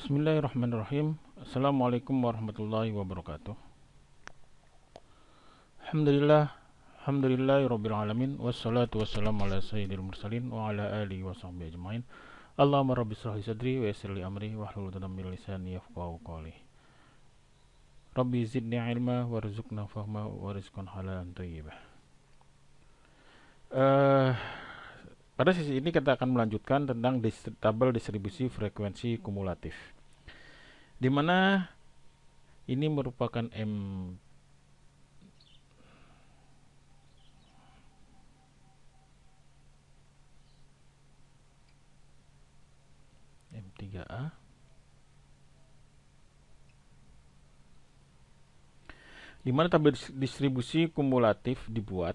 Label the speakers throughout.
Speaker 1: Bismillahirrahmanirrahim. Assalamualaikum warahmatullahi wabarakatuh. Alhamdulillahirabbil alamin wassalatu wassalamu ala sayyidil mursalin wa ala alihi wa sahbihi ajmain. Allahumma rabbi shrah li sadri wa yassir li amri wahlul 'uqdatam min lisani yafqahu qawli. Rabbi zidni ilma warzuqna fahma wa rizqan halalan thayyibah. Pada sesi ini kita akan melanjutkan tentang tabel distribusi frekuensi kumulatif, di mana ini merupakan M3A, di mana tabel distribusi kumulatif dibuat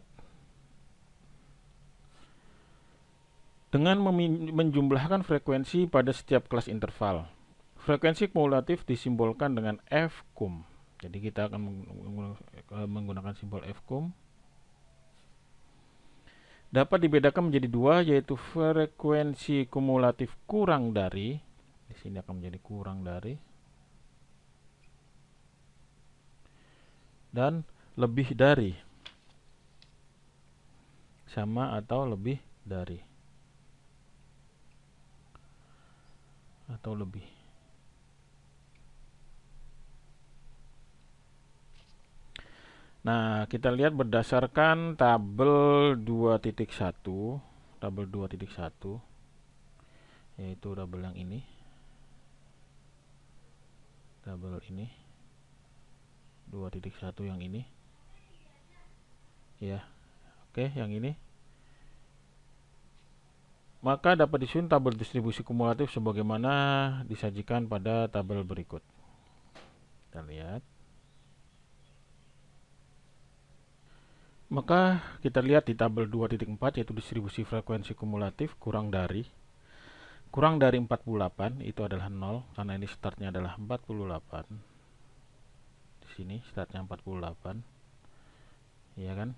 Speaker 1: dengan menjumlahkan frekuensi pada setiap kelas interval. Frekuensi kumulatif disimbolkan dengan F_cum. Jadi kita akan menggunakan simbol F_cum. Dapat dibedakan menjadi dua, yaitu frekuensi kumulatif kurang dari, di sini akan menjadi kurang dari, dan lebih dari, sama atau lebih dari, atau lebih. Nah, kita lihat berdasarkan tabel 2.1, yaitu tabel yang ini, tabel ini 2.1 yang ini, ya, oke, yang ini. Maka dapat disusun tabel distribusi kumulatif sebagaimana disajikan pada tabel berikut. Kita lihat. Maka kita lihat di tabel 2.4, yaitu distribusi frekuensi kumulatif kurang dari 48 itu adalah 0, karena ini startnya adalah 48. Di sini startnya 48, ya kan?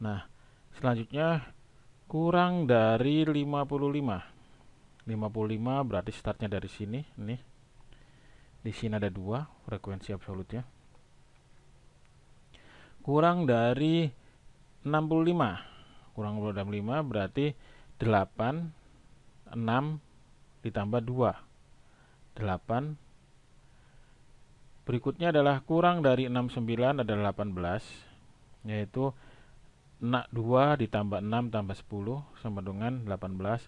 Speaker 1: Nah, selanjutnya kurang dari 55. 55 berarti startnya dari sini, nih. Di sini ada 2 frekuensi absolutnya. Kurang dari 65. Kurang dari 65 berarti 8, 6 ditambah 2. 8. Berikutnya adalah kurang dari 69 adalah 18, yaitu 2 ditambah 6 tambah 10 sama dengan 18.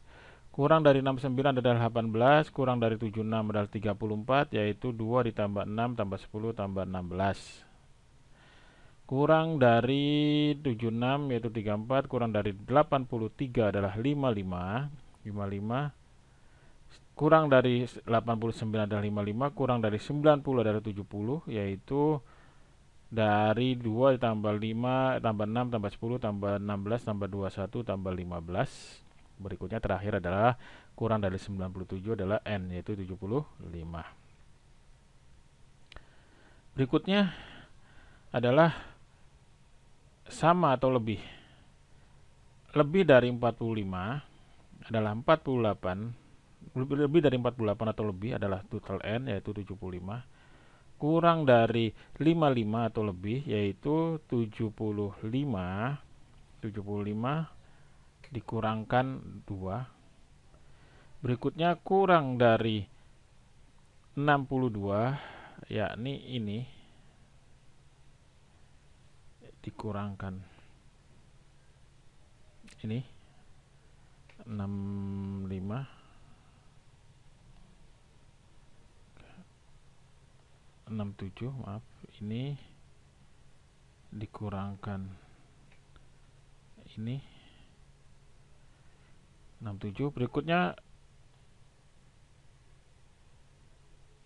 Speaker 1: Kurang dari 69 adalah 18, kurang dari 76 adalah 34, yaitu 2 ditambah 6 tambah 10 tambah 16. Kurang dari 76 yaitu 34, kurang dari 83 adalah 55. Kurang dari 89 adalah 55, kurang dari 90 adalah 70, yaitu dari 2 tambah 5 tambah 6 tambah 10 tambah 16 tambah 21 tambah 15. Berikutnya terakhir adalah kurang dari 97 adalah N, yaitu 75. Berikutnya adalah sama atau lebih. Lebih dari 45 adalah 48. Lebih dari 48 atau lebih adalah total N, yaitu 75. Kurang dari 55 atau lebih, yaitu 75. 75 dikurangkan 2. Berikutnya kurang dari 62, yakni ini, dikurangkan ini 65, 67, maaf, ini dikurangkan ini 67. Berikutnya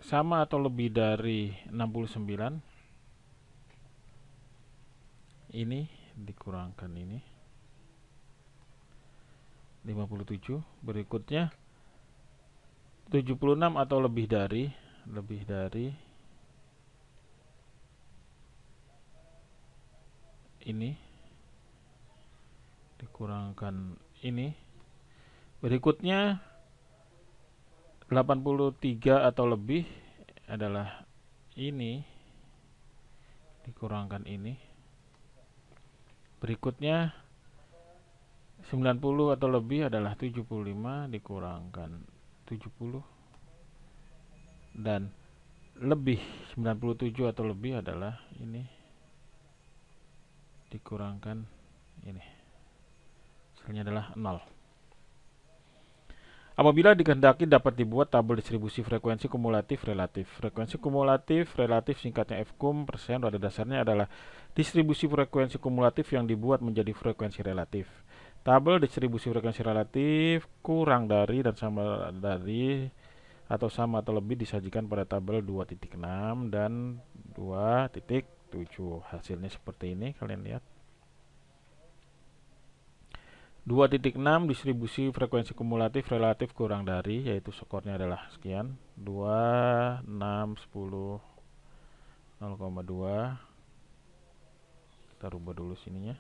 Speaker 1: sama atau lebih dari 69, ini dikurangkan ini 57. Berikutnya 76 atau lebih dari ini dikurangkan ini. Berikutnya 83 atau lebih adalah ini dikurangkan ini. Berikutnya 90 atau lebih adalah 75 dikurangkan 70, dan lebih 97 atau lebih adalah ini dikurangkan ini. Hasilnya adalah 0. Apabila dikehendaki dapat dibuat tabel distribusi frekuensi kumulatif relatif. Frekuensi kumulatif relatif singkatnya FKUM persen pada dasarnya adalah distribusi frekuensi kumulatif yang dibuat menjadi frekuensi relatif. Tabel distribusi frekuensi relatif kurang dari dan sama dari atau sama atau lebih disajikan pada tabel 2.6 dan 2.7. Hasilnya seperti ini, kalian lihat. 2.6 distribusi frekuensi kumulatif relatif kurang dari, yaitu skornya adalah sekian, 2, 6, 10, 0,2. Kita rubah dulu sininya.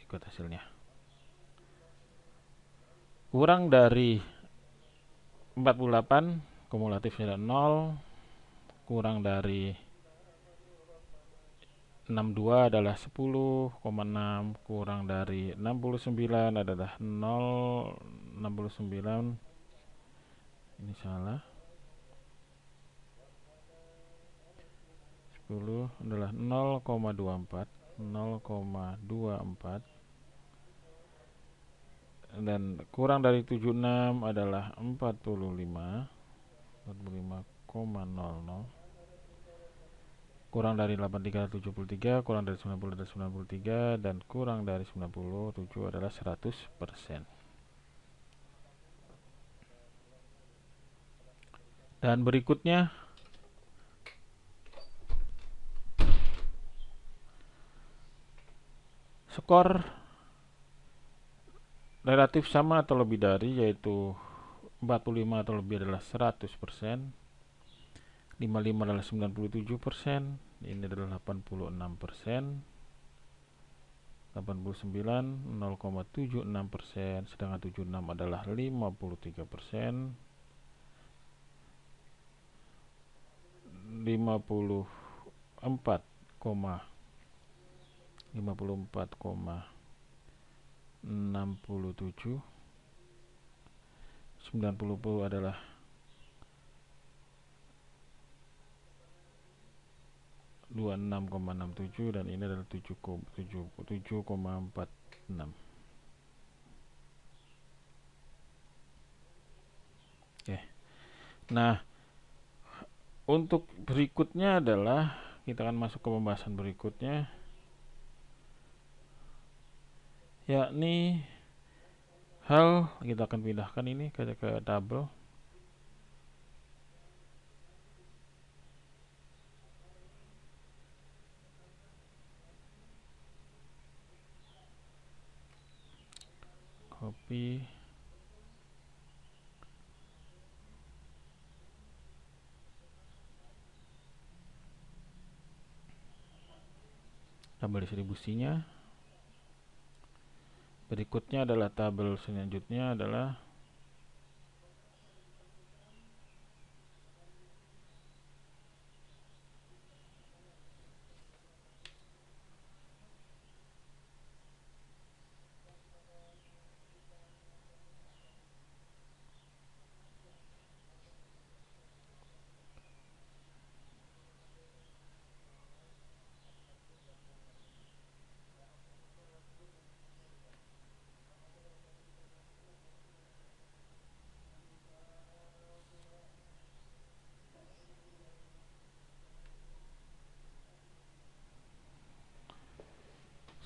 Speaker 1: Ikut hasilnya. Kurang dari 48, kumulatifnya 0. Kurang dari 62 adalah 10,6. Kurang dari 69 adalah 0, 69. Ini salah. 10 adalah 0,24, 0,24. Dan kurang dari 76 adalah 45, 45,00. Kurang dari 83 73, kurang dari 90 adalah 93, dan kurang dari 97 adalah 100%. Dan berikutnya skor relatif sama atau lebih dari, yaitu 45 atau lebih adalah 100%, 55 adalah 97%, ini adalah 86%, 89 0,76%, sedangkan 76 adalah 53%, 54,67, 90 adalah 26,67, dan ini adalah 7,46. Oke. Nah, untuk berikutnya adalah kita akan masuk ke pembahasan berikutnya, yakni hal kita akan pindahkan ini ke tabel. Copy. Tabel distribusinya. Berikutnya adalah tabel selanjutnya adalah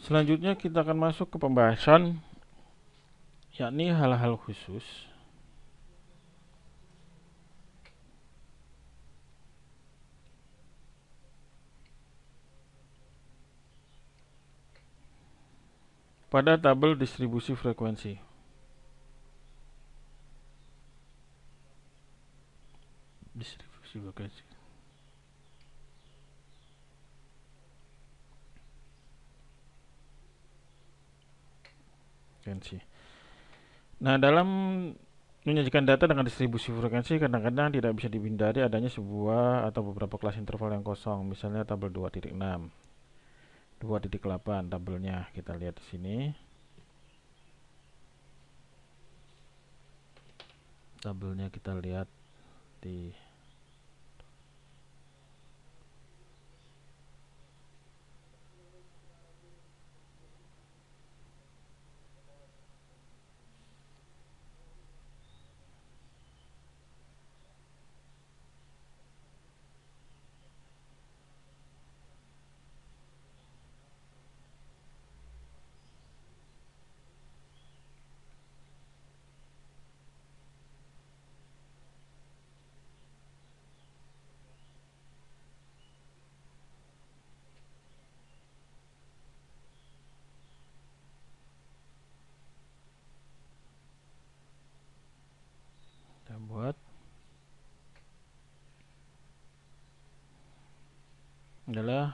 Speaker 1: selanjutnya kita akan masuk ke pembahasan, yakni hal-hal khusus. pada tabel distribusi frekuensi. Distribusi frekuensi. Nah, dalam menyajikan data dengan distribusi frekuensi kadang-kadang tidak bisa dihindari adanya sebuah atau beberapa kelas interval yang kosong, misalnya tabel 2.6, 2.8 tabelnya kita lihat di sini. Tabelnya kita lihat di kita buat adalah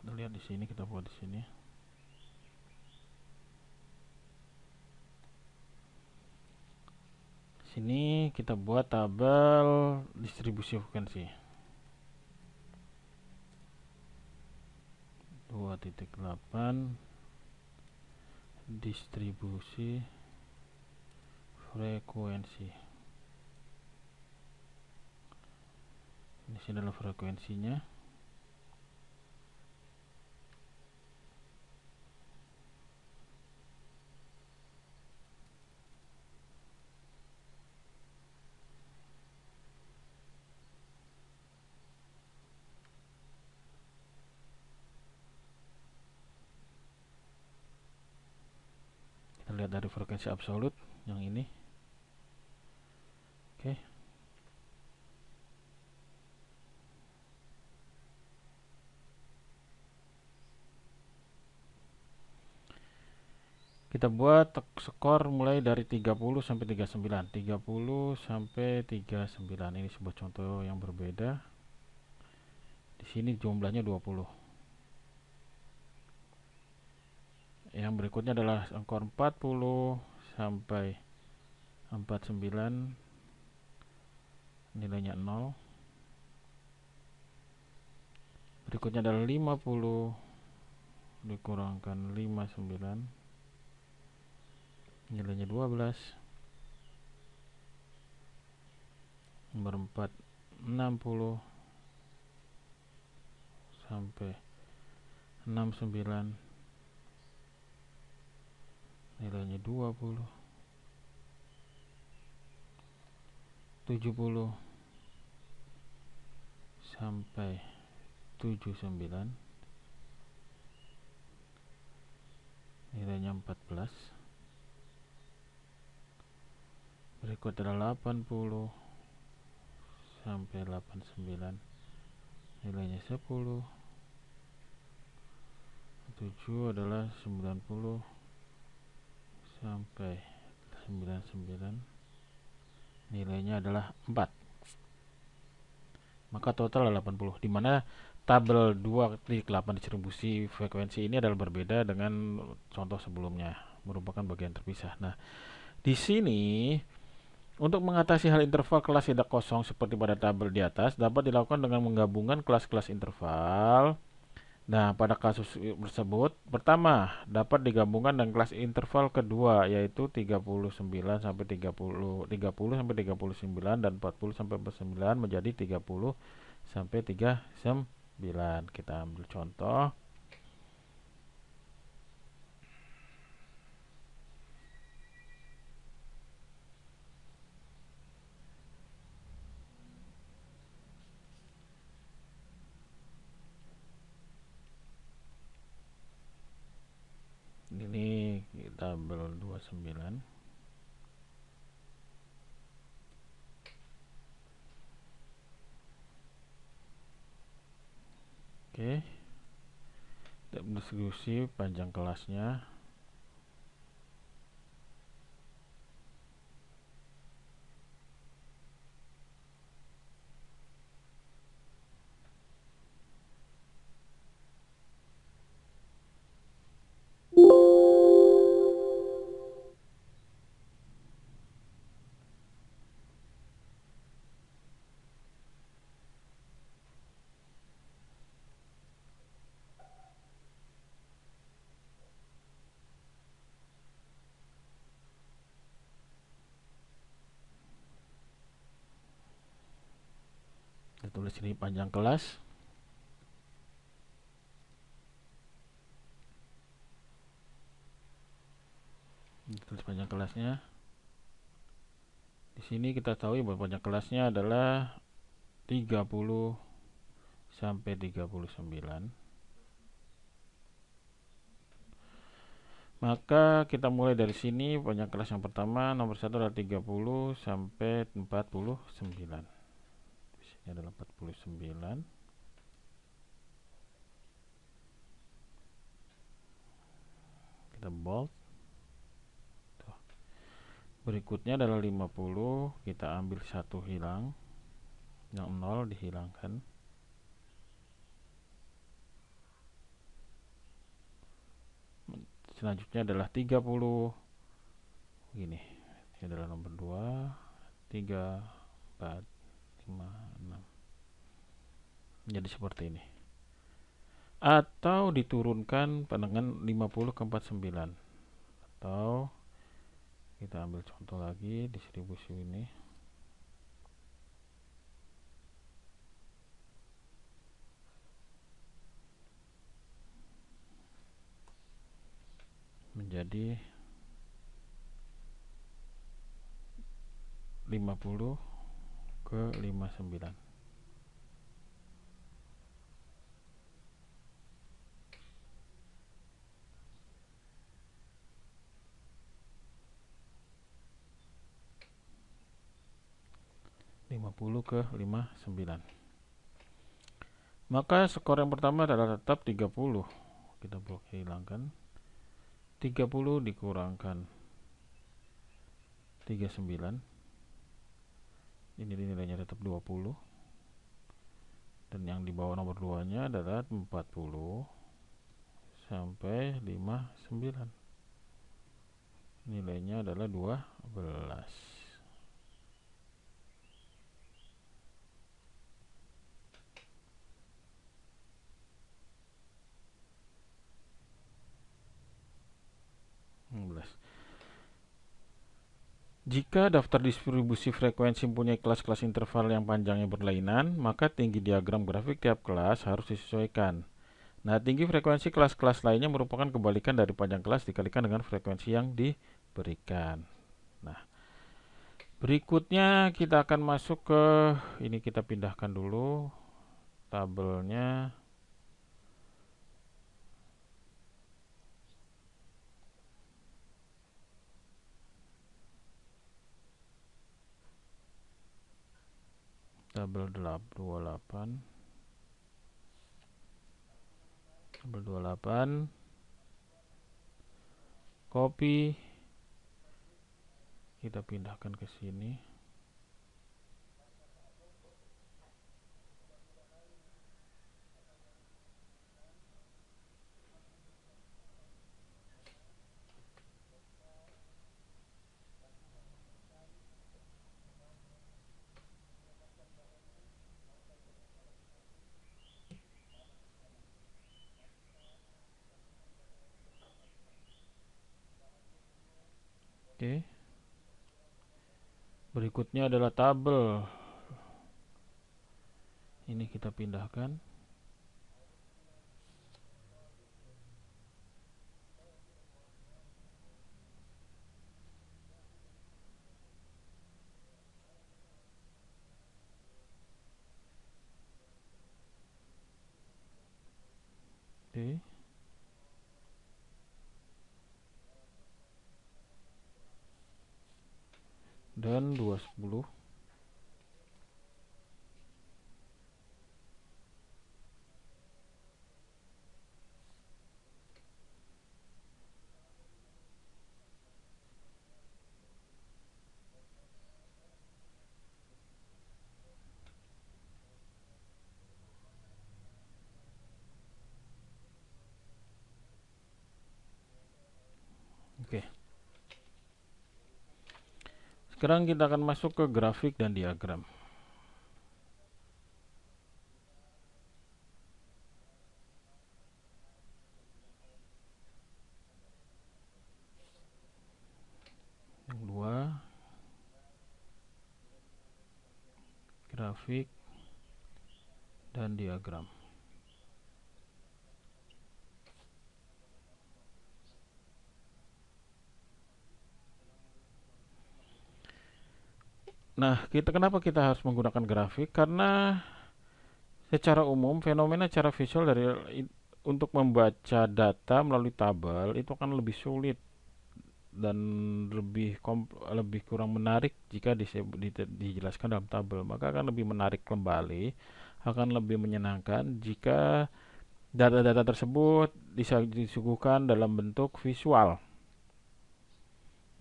Speaker 1: kita lihat di sini, kita buat di sini. Sini kita buat tabel distribusi frekuensi 2.8 distribusi frekuensi. Di sini adalah frekuensinya. Kita lihat dari frekuensi absolut yang ini. Oke. Kita buat skor mulai dari 30 sampai 39. 30 sampai 39. Ini sebuah contoh yang berbeda. Di sini jumlahnya 20. Yang berikutnya adalah skor 40 sampai 49. Nilainya 0. Berikutnya adalah 50 dikurangkan 59. Nilainya 12. Nomor 4 60 sampai 69. Nilainya 20. 70 sampai 79. Nilainya 14. Berikut adalah 80 sampai 89. Nilainya 10. 7 adalah 90 sampai 99. Nilainya adalah 4. Maka total adalah 80, di mana tabel 2.8 distribusi frekuensi ini adalah berbeda dengan contoh sebelumnya, merupakan bagian terpisah. Nah, di sini untuk mengatasi hal interval kelas tidak kosong seperti pada tabel di atas dapat dilakukan dengan menggabungkan kelas-kelas interval Nah, pada kasus tersebut, pertama dapat digabungkan dengan kelas interval kedua yaitu 39 sampai 30 sampai 39 dan 40 sampai 49 menjadi 30 sampai 39. Kita ambil contoh. Ini kita ambil 29. Oke, distribusi panjang kelasnya. Kita tulis ini panjang kelas. Kita tulis panjang kelasnya. Di sini kita tahu bahwa panjang kelasnya adalah 30 sampai 39. Maka kita mulai dari sini. Panjang kelas yang pertama nomor 1 adalah 30 sampai 49. Di sini adalah 49. Kita bold. Tuh. Berikutnya adalah 50. Kita ambil satu hilang. Yang 0 dihilangkan. Selanjutnya adalah 30. Gini. Ini adalah nomor 2, 3, 4, 5, 6. Jadi seperti ini. Atau diturunkan dengan 50 ke 49. Atau kita ambil contoh lagi distribusi ini. Menjadi 50 ke 59. ke 59. Maka skor yang pertama adalah tetap 30. Kita hilangkan. 30 dikurangkan 39. Ini nilainya tetap 20. Dan yang di bawah nomor 2-nya adalah 40 sampai 59. Nilainya adalah 12. Jika daftar distribusi frekuensi mempunyai kelas-kelas interval yang panjangnya berlainan, maka tinggi diagram grafik tiap kelas harus disesuaikan. Nah, tinggi frekuensi kelas-kelas lainnya merupakan kebalikan dari panjang kelas dikalikan dengan frekuensi yang diberikan. Nah, berikutnya kita akan masuk ke ini, kita pindahkan dulu tabelnya. Tabel 28. Tabel 28. Copy. Kita pindahkan ke sini. Oke. Berikutnya adalah tabel. Ini kita pindahkan. Oke. Dan 210. Oke. Sekarang kita akan masuk ke grafik dan diagram. Yang kedua, grafik dan diagram. Nah, kenapa kita harus menggunakan grafik? Karena secara umum fenomena cara visual untuk membaca data melalui tabel itu akan lebih sulit dan lebih kurang menarik jika dijelaskan dalam tabel. Maka akan lebih menarik kembali, akan lebih menyenangkan jika data-data tersebut disuguhkan dalam bentuk visual.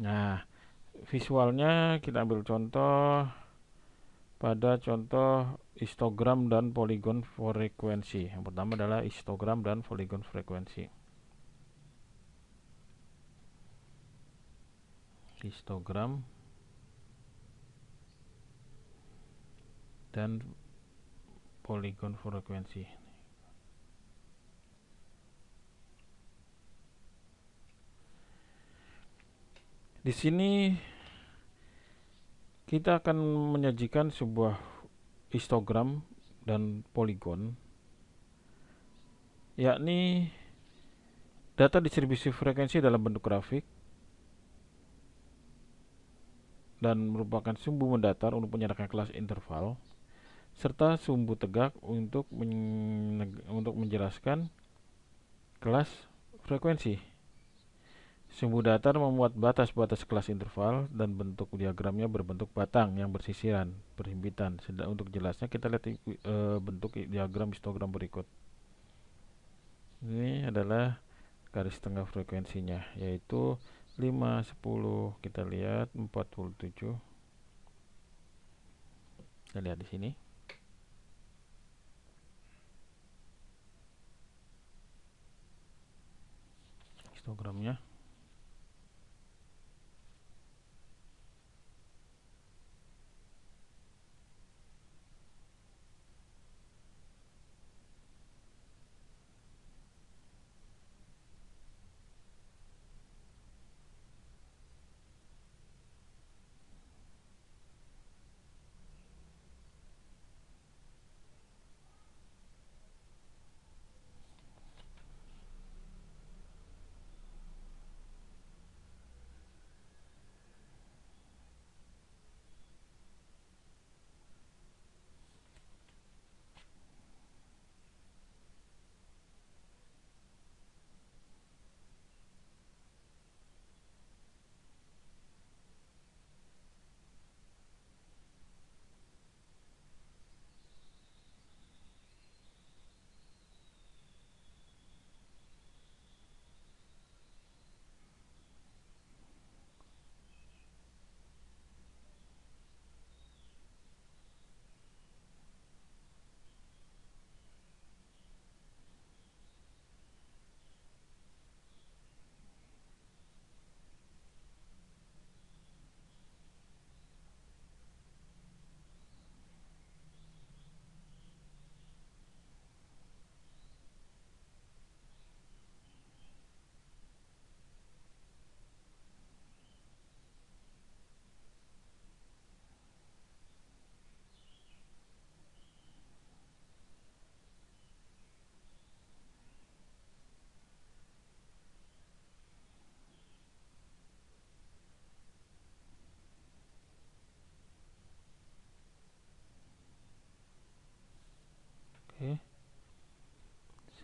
Speaker 1: Nah, visualnya kita ambil contoh pada contoh histogram dan poligon frekuensi. Yang pertama adalah histogram dan poligon frekuensi. Histogram dan poligon frekuensi. Di sini kita akan menyajikan sebuah histogram dan poligon, yakni data distribusi frekuensi dalam bentuk grafik dan merupakan sumbu mendatar untuk menyerahkan kelas interval, serta sumbu tegak untuk menjelaskan kelas frekuensi. Sumbu datar memuat batas-batas kelas interval dan bentuk diagramnya berbentuk batang yang bersisiran, berhimpitan. Untuk jelasnya kita lihat bentuk diagram histogram berikut. Ini adalah garis tengah frekuensinya, yaitu 5, 10, kita lihat 47. Kita lihat di sini. Histogramnya.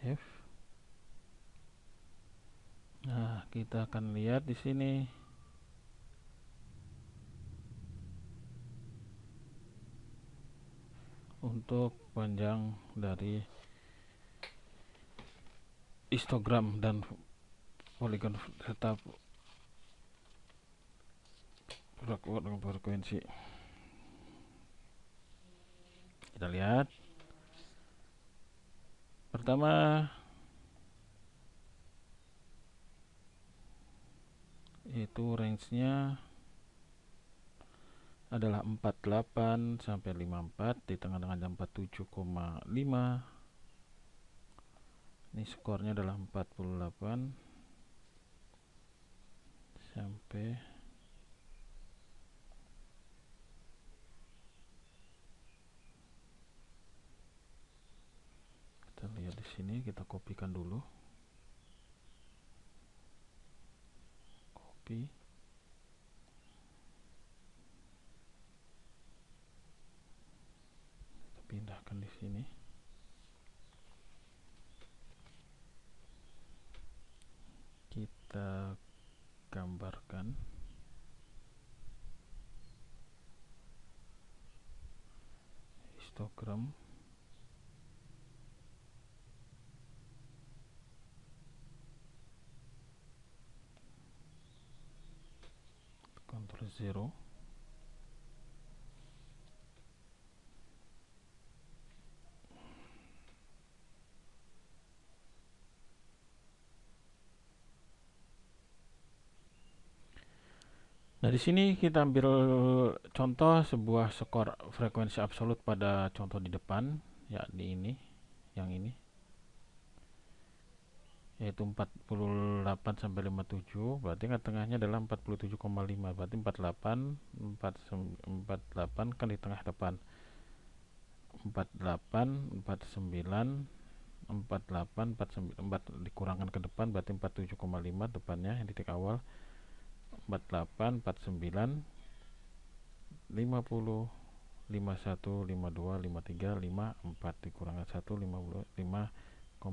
Speaker 1: Save. Nah, kita akan lihat di sini untuk panjang dari histogram dan poligon serta frekuensi. Kita lihat pertama itu range-nya adalah 48 sampai 54 di tengah-tengah jam 47,5. Ini skornya adalah 48 sampai kita lihat di sini, kita kopikan dulu. Copy. Kita pindahkan di sini. Kita gambarkan histogram. Ctrl 0. Nah, di sini kita ambil contoh sebuah skor frekuensi absolut pada contoh di depan, yakni ini, yang ini, yaitu 48 sampai 57, berarti tengahnya adalah 47,5, berarti 48 kan di tengah depan. 48, 49, 48, 49 dikurangkan ke depan berarti 47,5 depannya yang titik awal. 48, 49, 50, 51, 52, 53, 54 dikurangkan 1, 55,54,5.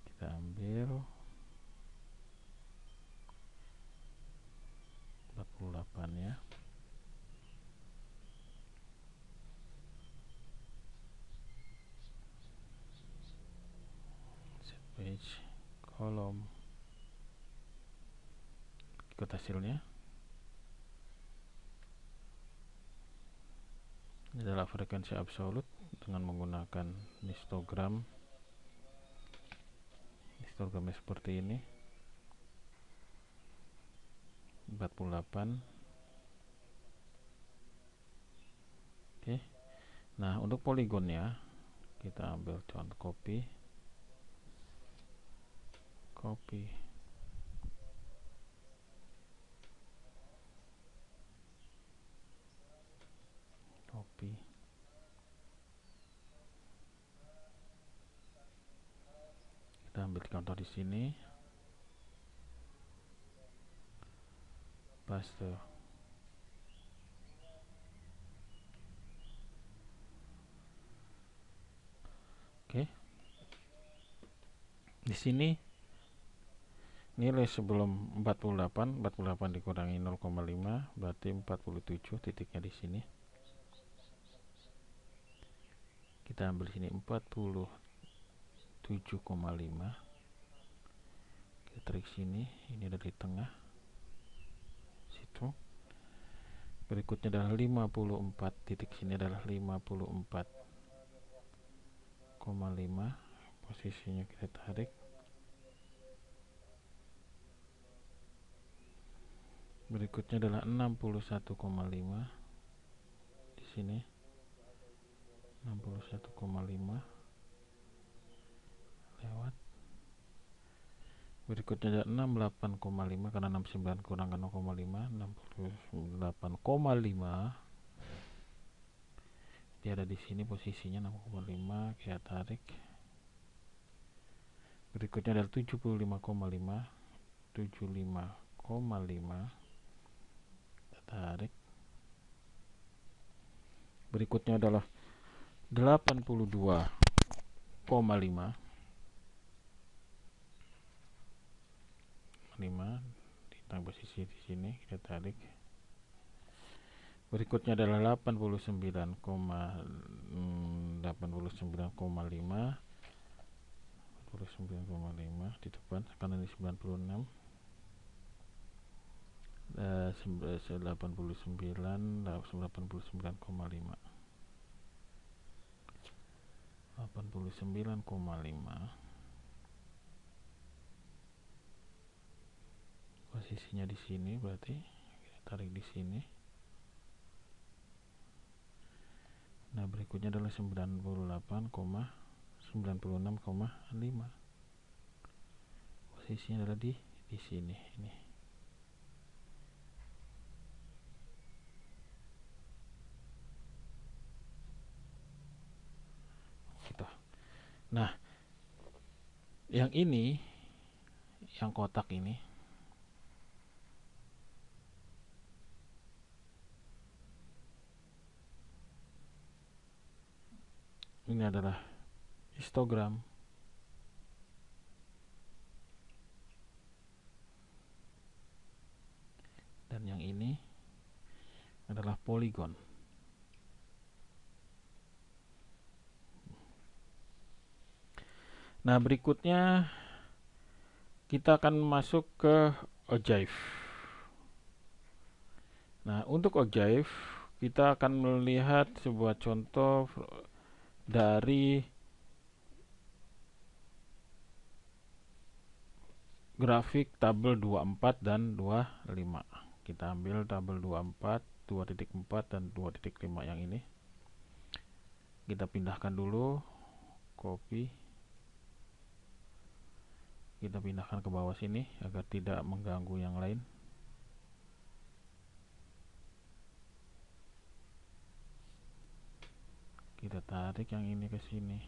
Speaker 1: Kita ambil 48 ya. Set page, kolom, ikut hasilnya. Ini adalah frekuensi absolut dengan menggunakan histogram. Histogramnya seperti ini. 48. Oke. Nah, untuk poligonnya kita ambil contoh copy. Copy. Kita ambil contoh di sini, paste. Oke. Di sini nilai sebelum 48 dikurangi 0,5 berarti 47, titiknya di sini. Kita ambil sini 47,5. Kita tarik sini, ini ada di tengah situ. Berikutnya adalah 54, titik sini adalah 54,5. Posisinya kita tarik. Berikutnya adalah 61,5 di sini. 61,5 lewat. Berikutnya ada 68,5 karena 69 kurangkan 0,5, 68,5. Dia ada di sini posisinya 6,5, kita tarik. Berikutnya adalah 75,5, 75,5, kita tarik. Berikutnya adalah 82 di posisi di sini kita tarik. Berikutnya adalah 89,5 di depan karena ini 96, 89,5 posisinya di sini, berarti kita tarik di sini. Nah, berikutnya adalah 96,5 posisinya adalah di sini ini. Gitu. Nah, yang ini, yang kotak ini adalah histogram. Dan yang ini adalah poligon. Nah, berikutnya kita akan masuk ke ogive. Nah, untuk ogive kita akan melihat sebuah contoh dari grafik tabel 24 dan 25. Kita ambil tabel 24, 2.4 dan 2.5 yang ini. Kita pindahkan dulu, copy. Kita pindahkan ke bawah sini agar tidak mengganggu yang lain. Kita tarik yang ini ke sini.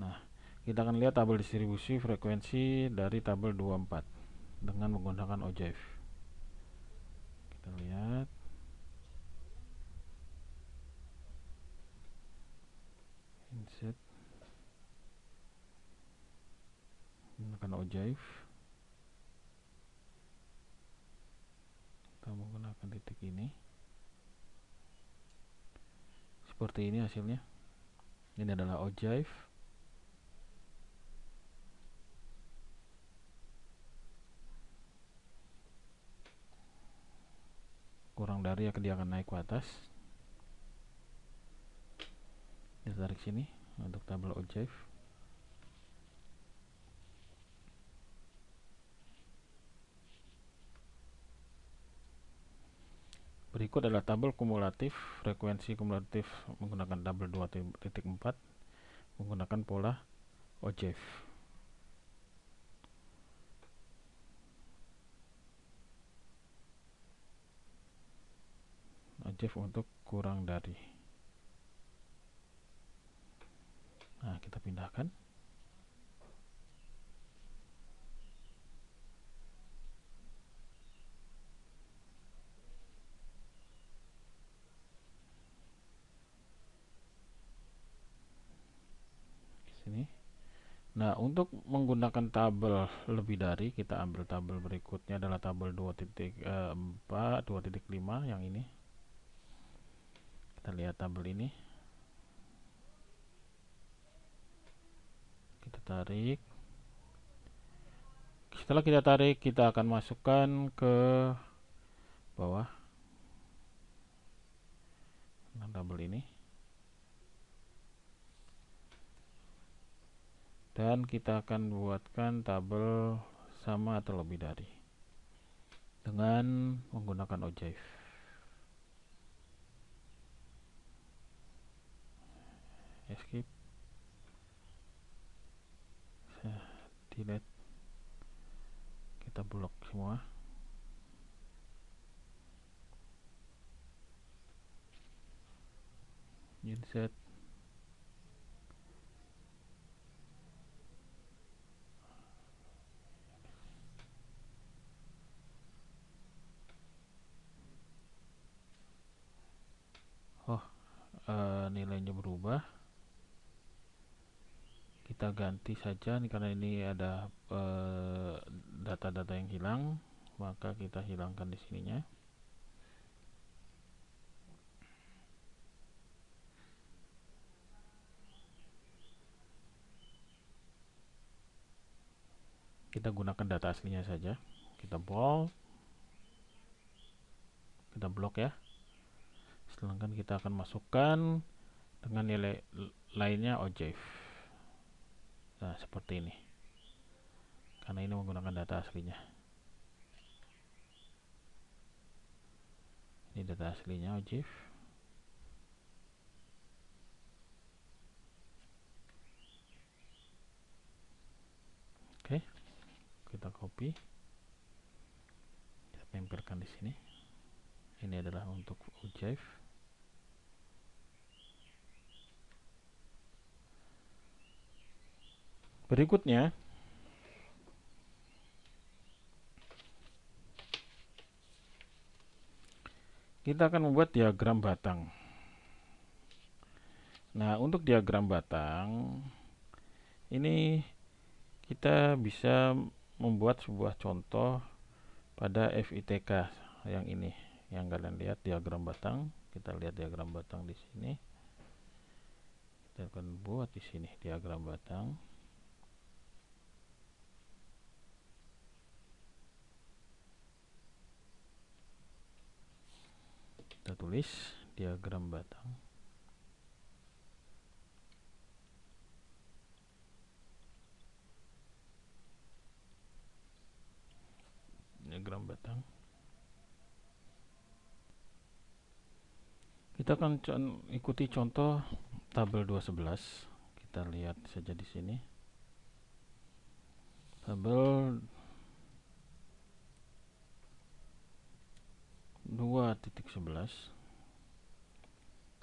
Speaker 1: Nah, kita akan lihat tabel distribusi frekuensi dari tabel 24 dengan menggunakan ogive. Kita lihat. Insert. Menggunakan ogive. Kita menggunakan titik ini. Seperti ini hasilnya. Ini adalah ogive. Kurang dari dia akan naik ke atas. Kita tarik sini untuk tabel ogive. Berikut adalah tabel kumulatif, frekuensi kumulatif menggunakan tabel 2.4 menggunakan pola ogive. Ogive untuk kurang dari. Nah, kita pindahkan. Sini. Nah, untuk menggunakan tabel lebih dari, kita ambil tabel berikutnya adalah tabel 2.4, 2.5 yang ini. Kita lihat tabel ini. Kita tarik. Setelah kita tarik, kita akan masukkan ke bawah. Nah, tabel ini. Dan kita akan buatkan tabel sama atau lebih dari dengan menggunakan ogive. Escape, delete, kita blok semua. Insert. Oh, nilainya berubah. Kita ganti saja nih, karena ini ada data-data yang hilang, maka kita hilangkan di sininya. Kita gunakan data aslinya saja. Kita bold, kita blok ya. Sedangkan kita akan masukkan dengan nilai lainnya OJEF. Nah, seperti ini. Karena ini menggunakan data aslinya. Ini data aslinya OJEF. Oke, kita copy, kita tempelkan di sini. Ini adalah untuk OJEF. Berikutnya, kita akan membuat diagram batang. Nah, untuk diagram batang ini kita bisa membuat sebuah contoh pada FITK yang ini, yang kalian lihat diagram batang. Kita lihat diagram batang di sini. Kita akan buat di sini diagram batang. Kita tulis diagram batang. Diagram batang. Kita akan ikuti contoh tabel 211. Kita lihat saja di sini. Tabel 2.11,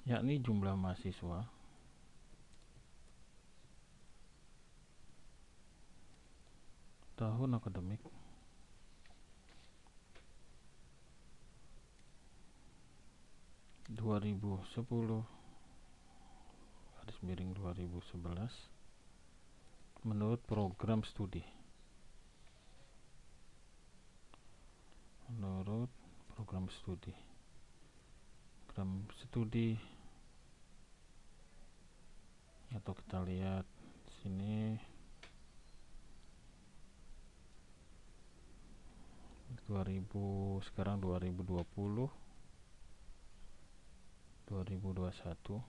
Speaker 1: yakni jumlah mahasiswa tahun akademik 2010/2011 menurut program studi. Program studi atau kita lihat sini 2000, sekarang 2020 2021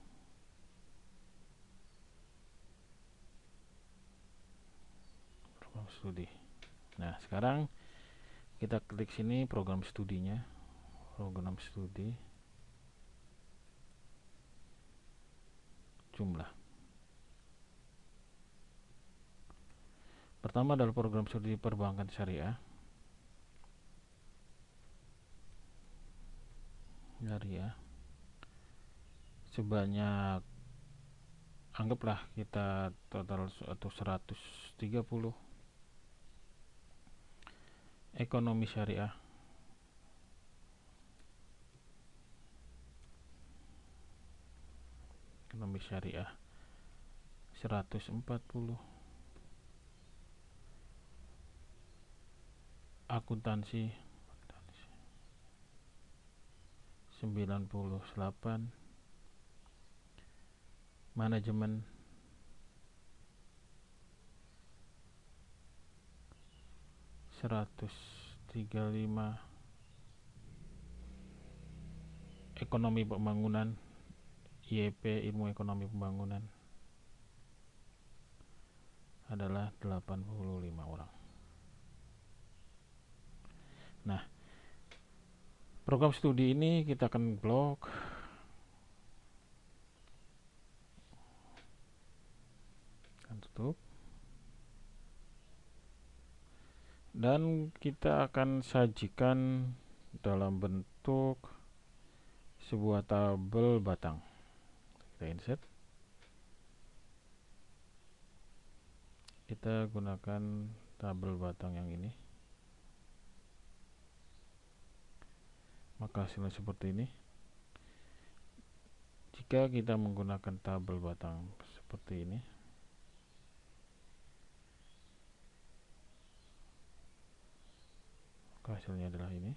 Speaker 1: program studi. Nah, sekarang kita klik sini program studinya, program studi jumlah. Pertama adalah program studi perbankan syariah. Sebanyak, anggaplah kita total atau 130. Ekonomi syariah ekonomi syariah 140. Akuntansi 98. Manajemen 135. Ekonomi pembangunan IEP, ilmu ekonomi pembangunan, adalah 85 orang. Nah, program studi ini kita akan blok. Tutup. Dan kita akan sajikan dalam bentuk sebuah tabel batang. Kita insert. Kita gunakan tabel batang yang ini. Maka hasilnya seperti ini. jika kita menggunakan tabel batang seperti ini, hasilnya adalah ini.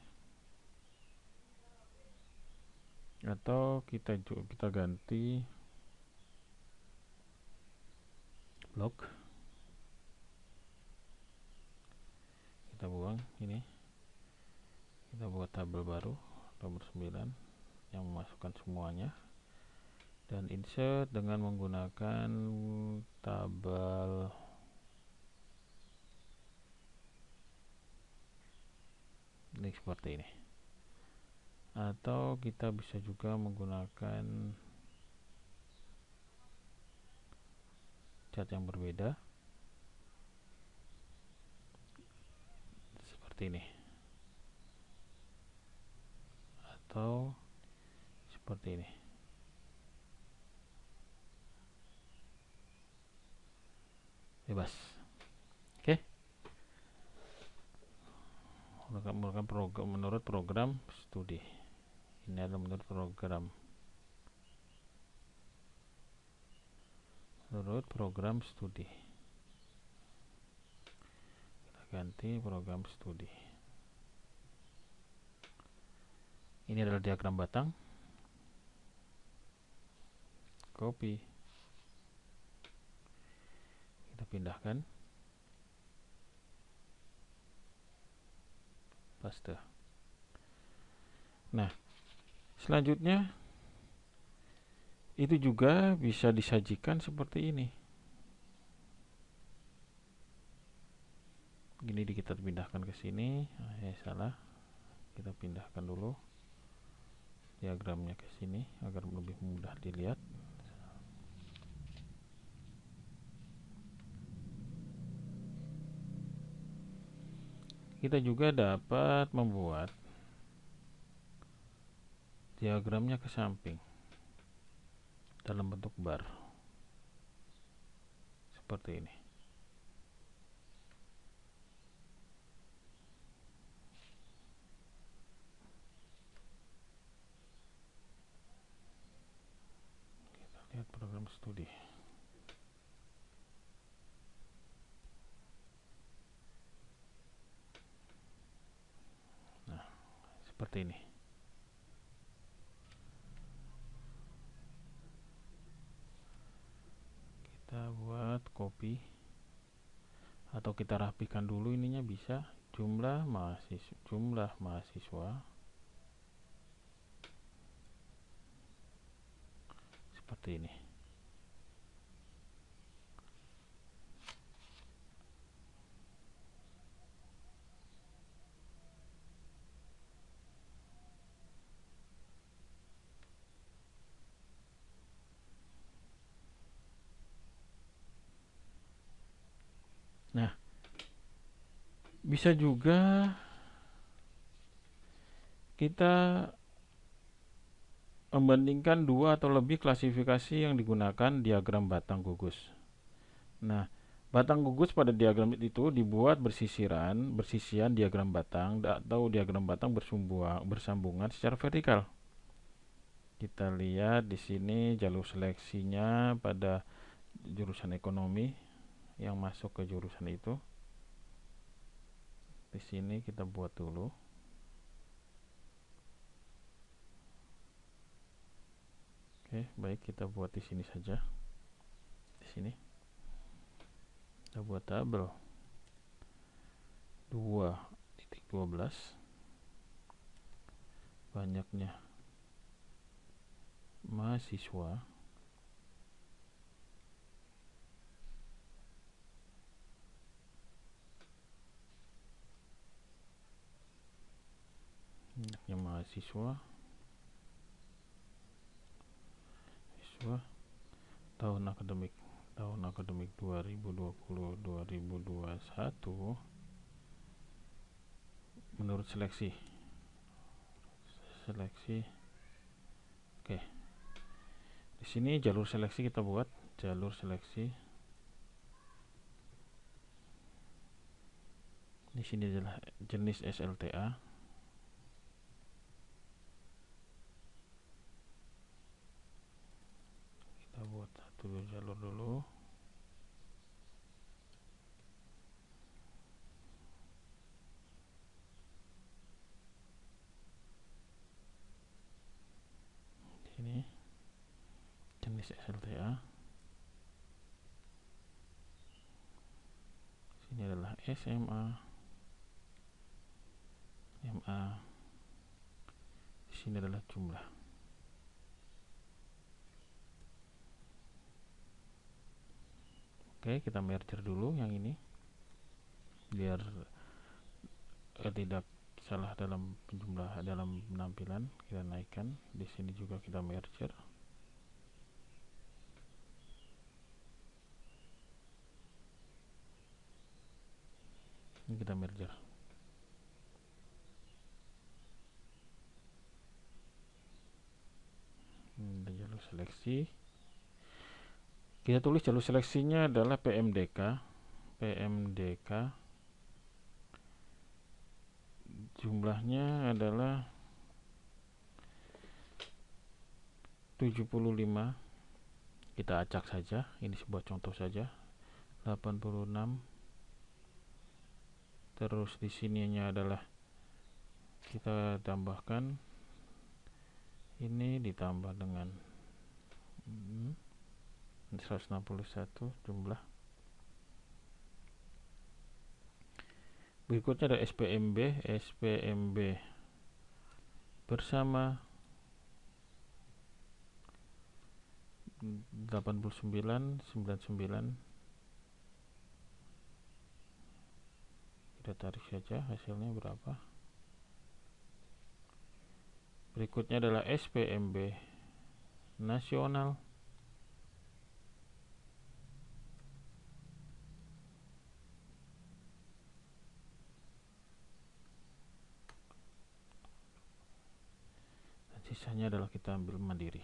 Speaker 1: Atau kita ganti blok, kita buang ini, kita buat tabel baru nomor 9 yang memasukkan semuanya, dan insert dengan menggunakan tabel ini seperti ini. Atau kita bisa juga menggunakan cat yang berbeda seperti ini, atau seperti ini. Bebas. Oke. Menurut program studi. Ini adalah menurut program studi. Kita ganti program studi. Ini adalah diagram batang. Copy. Kita pindahkan. Paste. Nah, selanjutnya itu juga bisa disajikan seperti ini. Gini kita pindahkan ke sini. Salah. Kita pindahkan dulu diagramnya ke sini agar lebih mudah dilihat. Kita juga dapat membuat diagramnya ke samping dalam bentuk bar seperti ini. Kita lihat program studi. Nah, seperti ini. Kita buat copy atau kita rapikan dulu ininya, bisa. Jumlah mahasiswa seperti ini. Nah, bisa juga kita membandingkan dua atau lebih klasifikasi yang digunakan diagram batang gugus. Nah, batang gugus pada diagram itu dibuat bersisian diagram batang atau diagram batang bersambungan secara vertikal. Kita lihat di sini jalur seleksinya pada jurusan ekonomi yang masuk ke jurusan itu. Di sini kita buat dulu. Oke, baik, kita buat di sini saja. Di sini kita buat tabel 2.12, banyaknya mahasiswa tahun akademik 2020-2021 menurut seleksi. Oke. Di sini jalur seleksi kita buat jalur seleksi. Di sini adalah jenis SLTA. buat satu jalur dulu. Ini jenis SLTA. Sini adalah SMA, MA. Di sini adalah jumlah. Oke, kita merger dulu yang ini biar tidak salah dalam jumlah dalam penampilan. Kita naikkan. Di sini juga kita merger. Ini kita merger. Ini jalur seleksi. Kita tulis jalur seleksinya adalah PMDK. Jumlahnya adalah 75. Kita acak saja, ini sebuah contoh saja. 86. Terus di sininya adalah kita tambahkan ini ditambah dengan 161 jumlah. Berikutnya ada SPMB bersama 8999. Kita tarik saja hasilnya berapa. Berikutnya adalah SPMB nasional dan sisanya adalah kita ambil mandiri.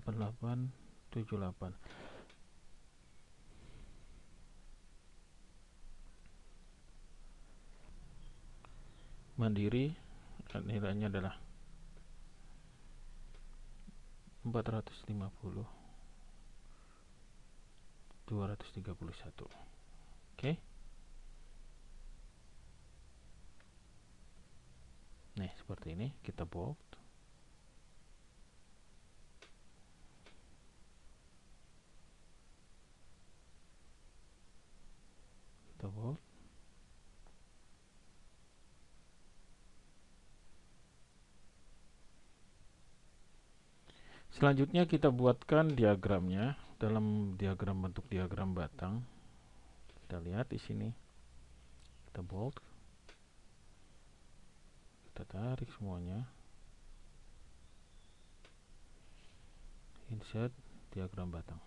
Speaker 1: Delapan 78. Mandiri nilainya adalah 450 231. Oke. Nah, seperti ini kita bold. Kita bold. Selanjutnya kita buatkan diagramnya dalam bentuk diagram batang. Kita lihat di sini. Kita bold. Kita tarik semuanya. Insert diagram batang.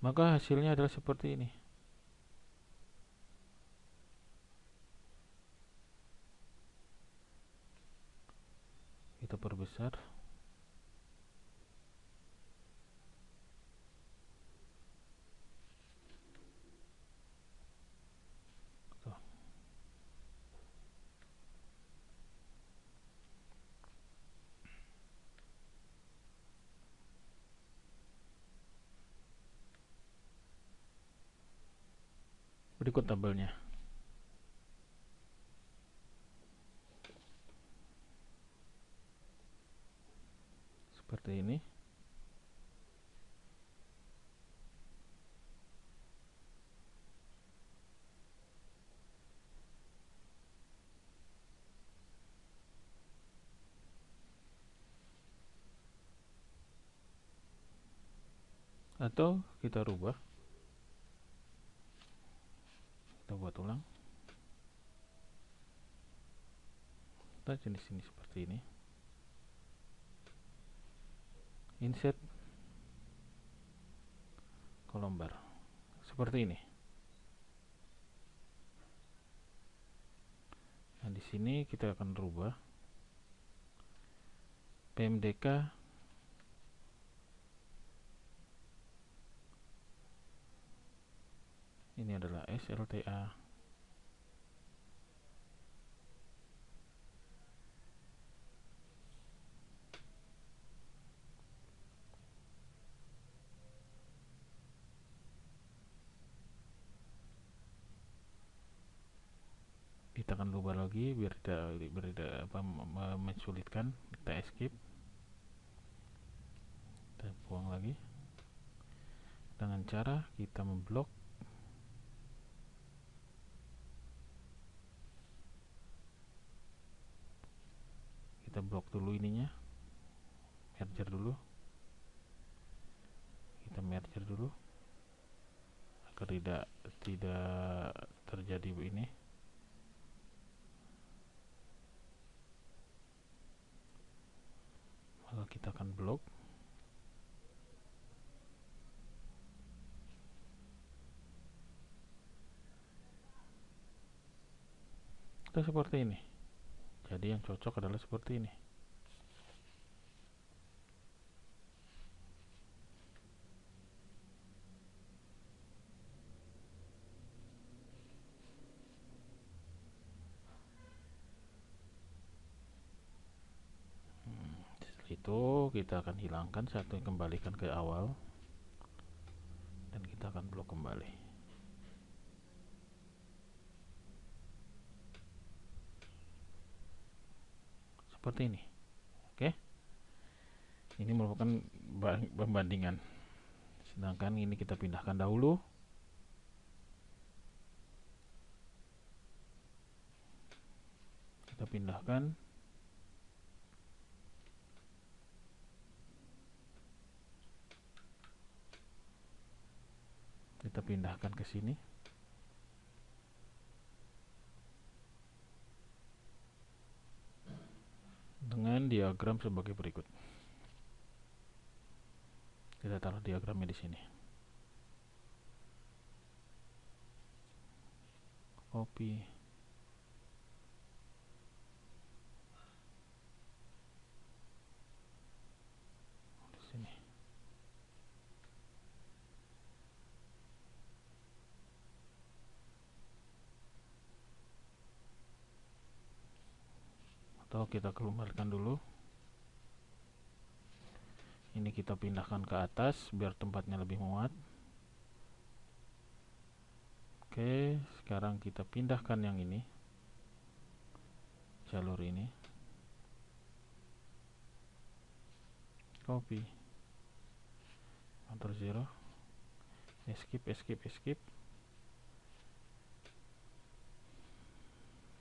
Speaker 1: Maka hasilnya adalah seperti ini. Kita perbesar. Tuh. Berikut tabelnya. Seperti ini. Atau kita rubah. Kita buat ulang. Kita jenis ini seperti ini. Insert kolom bar seperti ini. Nah, di sini kita akan rubah PMDK ini adalah SLTA akan rubah lagi biar tidak mensulitkan. Kita escape, kita buang lagi dengan cara kita memblok. Kita blok dulu ininya, merger dulu, kita merger dulu agar tidak terjadi ini. Maka kita akan blok. Itu seperti ini. Jadi yang cocok adalah seperti ini. Setelah itu kita akan hilangkan satu, kembalikan ke awal, dan kita akan blok kembali. Seperti ini. Oke. Ini merupakan pembandingan. Sedangkan ini kita pindahkan dahulu. Kita pindahkan. Kita pindahkan ke sini. Dengan diagram sebagai berikut. Kita taruh diagramnya di sini. Copy. Di sini. Atau kita kembalikan dulu. Ini kita pindahkan ke atas biar tempatnya lebih muat. Oke, sekarang kita pindahkan yang ini, jalur ini. Copy. Ctrl 0. Escape.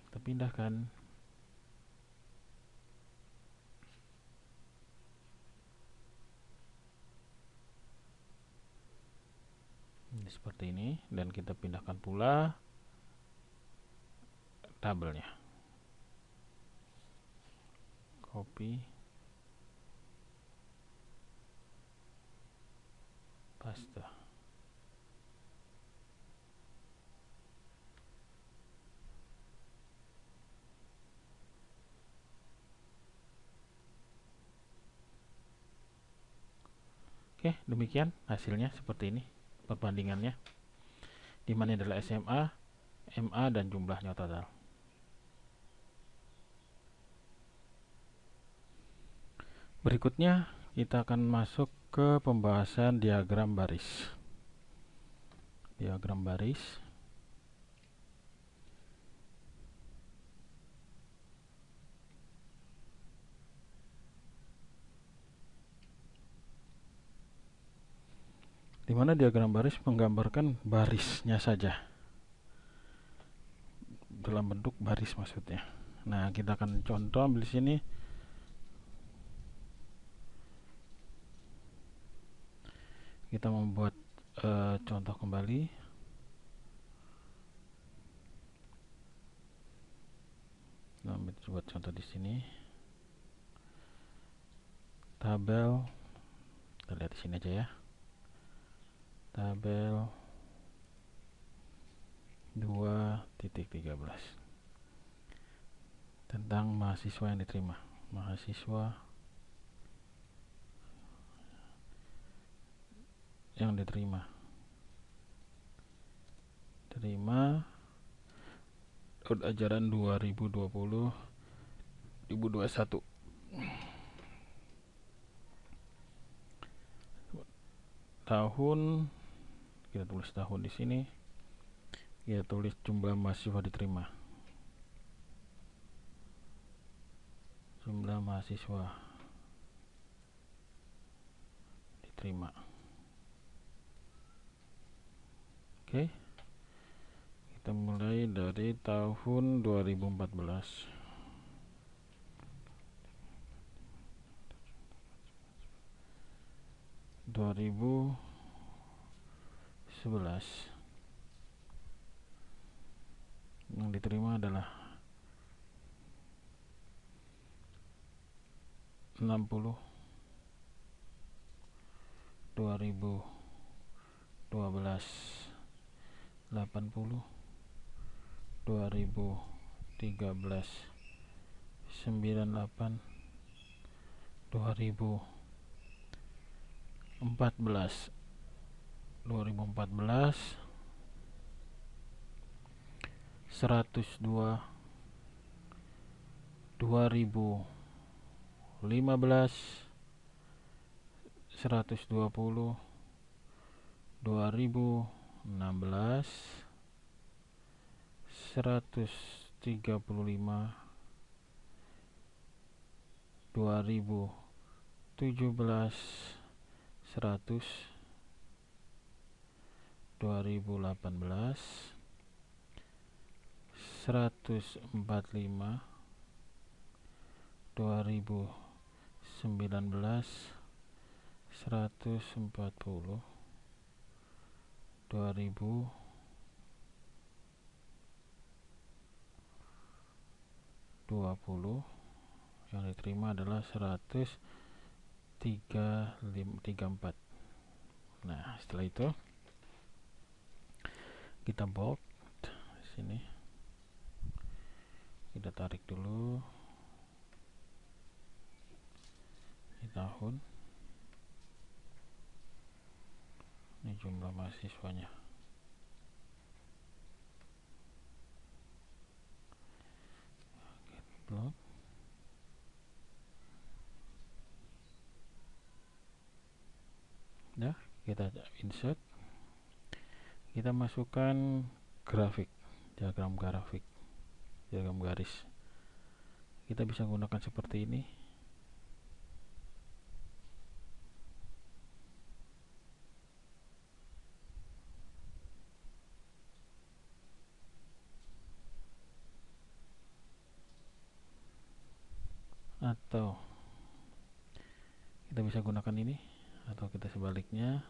Speaker 1: Kita pindahkan. Ini seperti ini, dan kita pindahkan pula tabelnya. Copy, paste. Oke, demikian hasilnya seperti ini perbandingannya, dimana adalah SMA, MA, dan jumlahnya total. Berikutnya kita akan masuk ke pembahasan diagram baris. Diagram baris. Dimana diagram baris menggambarkan barisnya saja, dalam bentuk baris maksudnya. Nah, kita akan contoh ambil sini. Kita membuat contoh kembali. Nah, buat contoh di sini. Tabel. Kita lihat di sini aja ya. Tabel 2.13 tentang mahasiswa yang diterima. Mahasiswa yang diterima. Terima tahun ajaran 2020-2021. Tahun, kita tulis tahun di sini. Kita tulis jumlah mahasiswa diterima. mahasiswa diterima. Oke, kita mulai dari tahun 2014. Yang diterima adalah 60, 2012 80, 2013 98, 2014 102, 2015 120, 2016 135, 2017 100, 2018 145, 2019 140, 2020 yang diterima adalah 134. Nah, setelah itu kita bold sini, kita tarik dulu di tahun, ini jumlah mahasiswanya. Blok, ya, kita insert, kita masukkan grafik, diagram garis. Kita bisa gunakan seperti ini. Atau kita bisa gunakan ini, atau kita sebaliknya.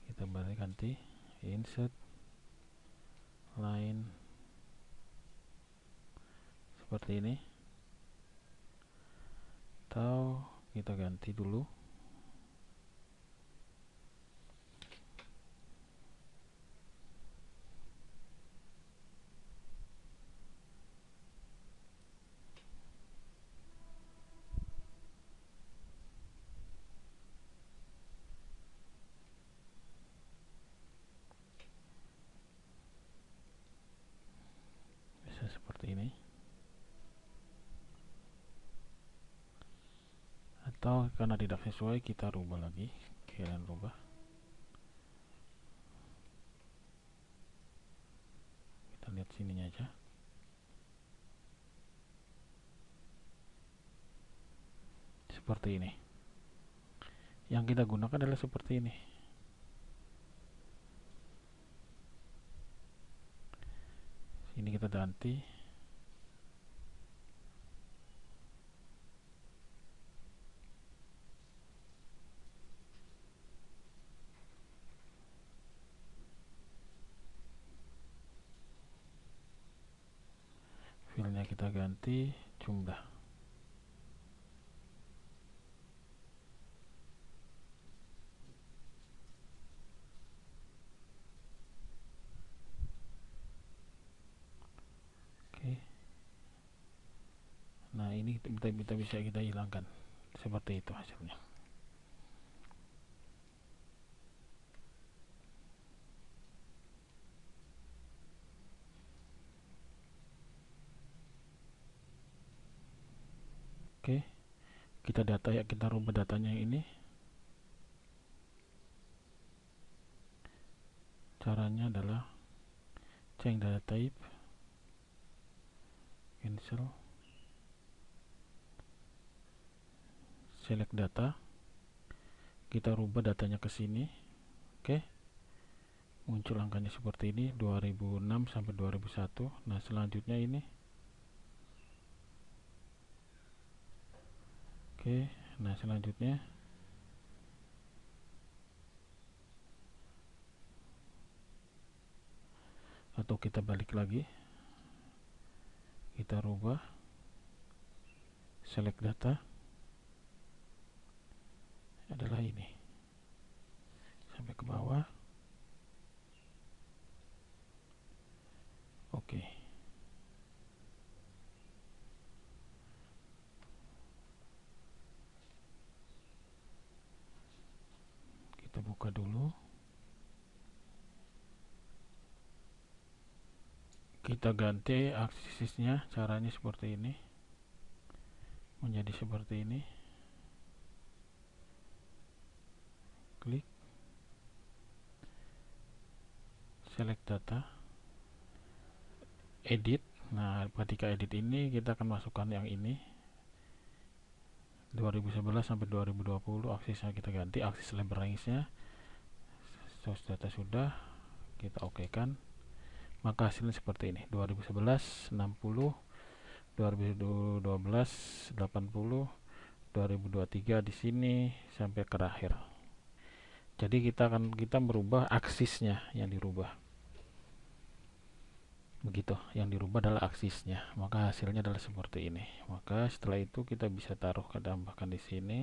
Speaker 1: Kita balik, ganti insert line seperti ini, atau kita ganti dulu seperti ini, atau karena tidak sesuai kita rubah lagi, kalian rubah, kita lihat sininya aja. Seperti ini, yang kita gunakan adalah seperti ini. Ini kita ganti, filenya kita ganti jumlah. Nah, ini bisa kita hilangkan. Seperti itu hasilnya. Oke, kita rubah datanya ini. Caranya adalah change data type, cancel, select data, kita rubah datanya ke sini. Oke, muncul angkanya seperti ini, 2006 sampai 2001. Nah, selanjutnya ini. Oke, nah selanjutnya atau kita balik lagi, kita rubah, select data adalah ini sampai ke bawah. Oke, kita buka dulu, kita ganti aksisnya. Caranya seperti ini, menjadi seperti ini. Klik, select data, edit. Nah, ketika edit ini kita akan masukkan yang ini, 2011 sampai 2020. Aksisnya kita ganti, aksis lebar range-nya. Source data sudah, kita oke kan, maka hasilnya seperti ini, 2011 60, 2012 80, 2023 di sini sampai ke akhir. Jadi kita merubah aksisnya, yang dirubah begitu, yang dirubah adalah aksisnya, maka hasilnya adalah seperti ini. Maka setelah itu kita bisa taruh, tambahkan di sini.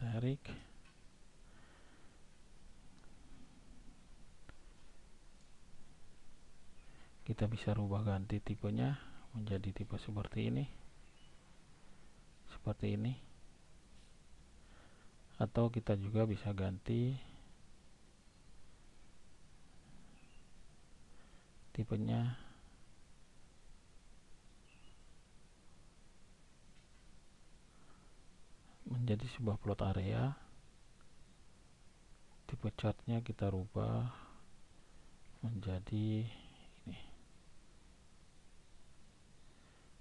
Speaker 1: Tarik, kita bisa rubah ganti tipenya menjadi tipe seperti ini, atau kita juga bisa ganti tipenya menjadi sebuah plot area. Tipe chartnya kita rubah menjadi ini,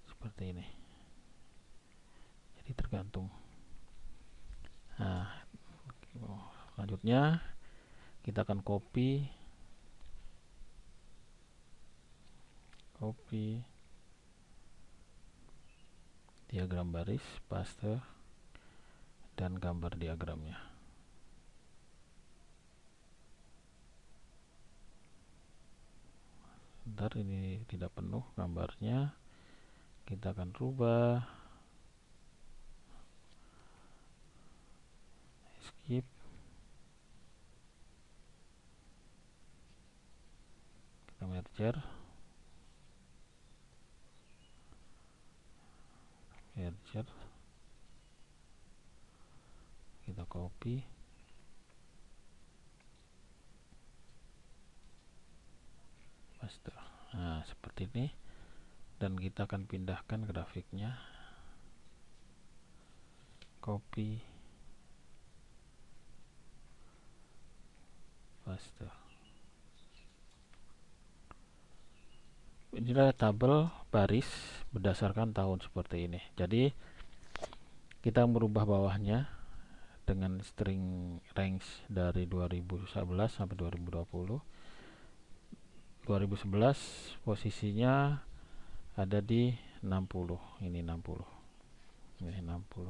Speaker 1: seperti ini. Jadi tergantung. Nah, selanjutnya kita akan copy diagram baris, paste, dan gambar diagramnya. Bentar, ini tidak penuh gambarnya, kita akan rubah, skip, kita merger, kita copy, paste. Nah, seperti ini, dan kita akan pindahkan grafiknya, copy, paste. Inilah tabel baris berdasarkan tahun seperti ini. Jadi kita merubah bawahnya dengan string range dari 2011 sampai 2020. 2011 posisinya ada di 60, ini 60, ini 60.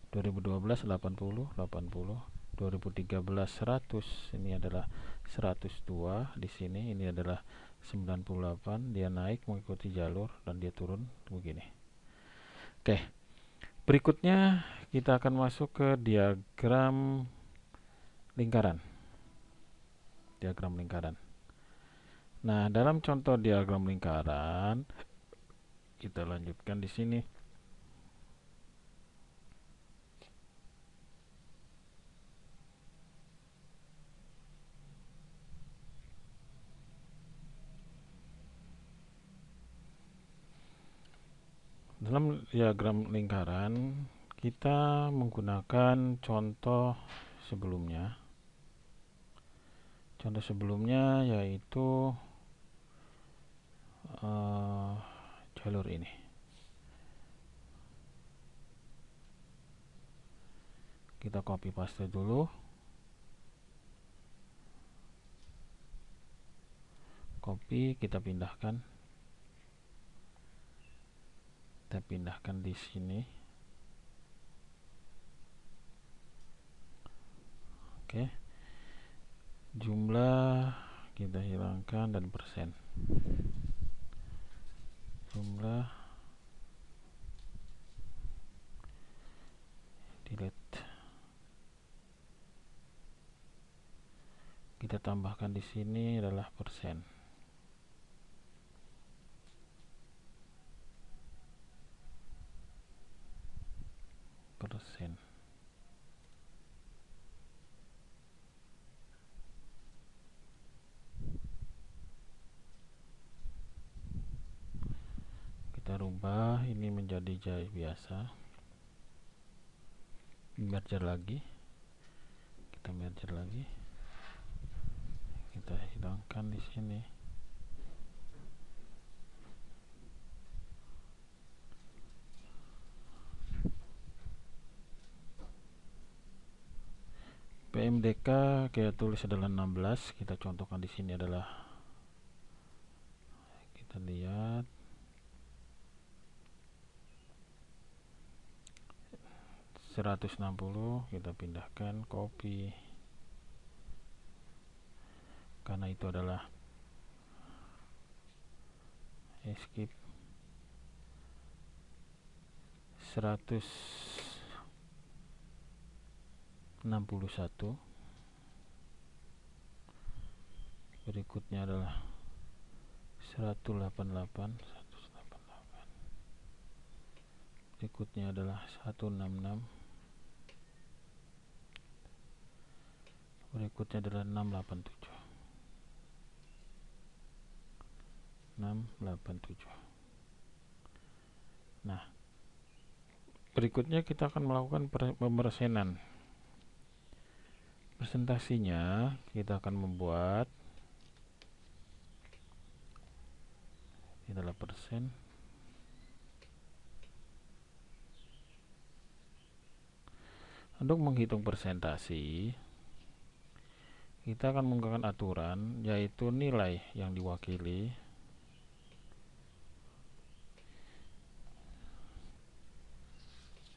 Speaker 1: 2012 80, 80. 2013 100, ini adalah 102 di sini, ini adalah 98. Dia naik mengikuti jalur dan dia turun begini. Oke, berikutnya kita akan masuk ke diagram lingkaran. Nah, dalam contoh diagram lingkaran kita lanjutkan di sini. Dalam diagram lingkaran Kita menggunakan contoh sebelumnya. Contoh sebelumnya yaitu jalur ini. Kita copy paste dulu. Copy, kita pindahkan. Kita pindahkan di sini. Oke. Jumlah kita hilangkan dan persen. Jumlah delete. Kita tambahkan di sini adalah persen. Persen. Kita rubah ini menjadi jai biasa. Merger lagi. Kita merger lagi. Kita hilangkan di sini. PMDK kita tulis adalah 16. Kita contohkan di sini adalah, kita lihat 160. Kita pindahkan, copy, karena itu adalah escape 161. Berikutnya adalah 188. Berikutnya adalah 166. Berikutnya adalah 687. 687. Nah, berikutnya kita akan melakukan pemersenan. Presentasinya kita akan membuat ini adalah persen. Untuk menghitung presentasi, kita akan menggunakan aturan, yaitu nilai yang diwakili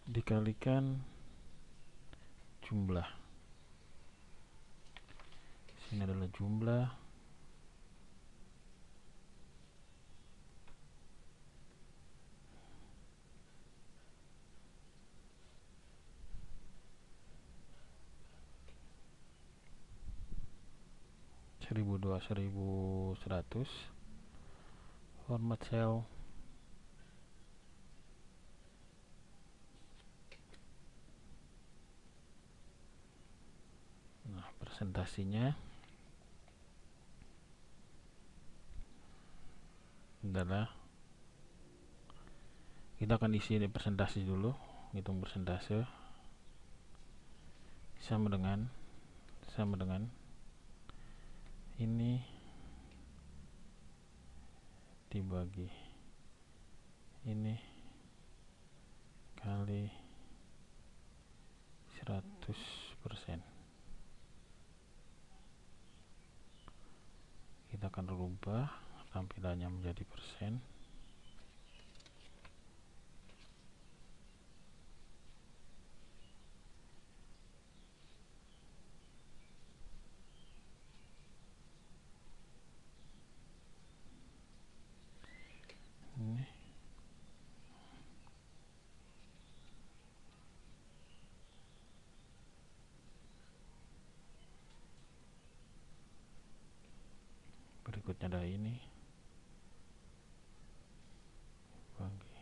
Speaker 1: dikalikan jumlah. Sini adalah jumlah. Seribu 1100. Format cell. Nah, presentasinya adalah, kita akan isi presentasi dulu, hitung persentase sama dengan ini dibagi ini kali 100%. Kita akan rubah tampilannya menjadi persen. Ini berikutnya ada ini bagi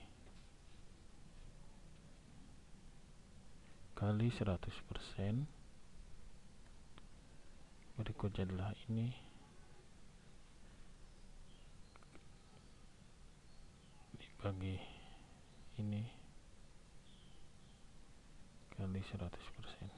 Speaker 1: kali 100%. Berikutnya adalah ini dibagi ini 100%.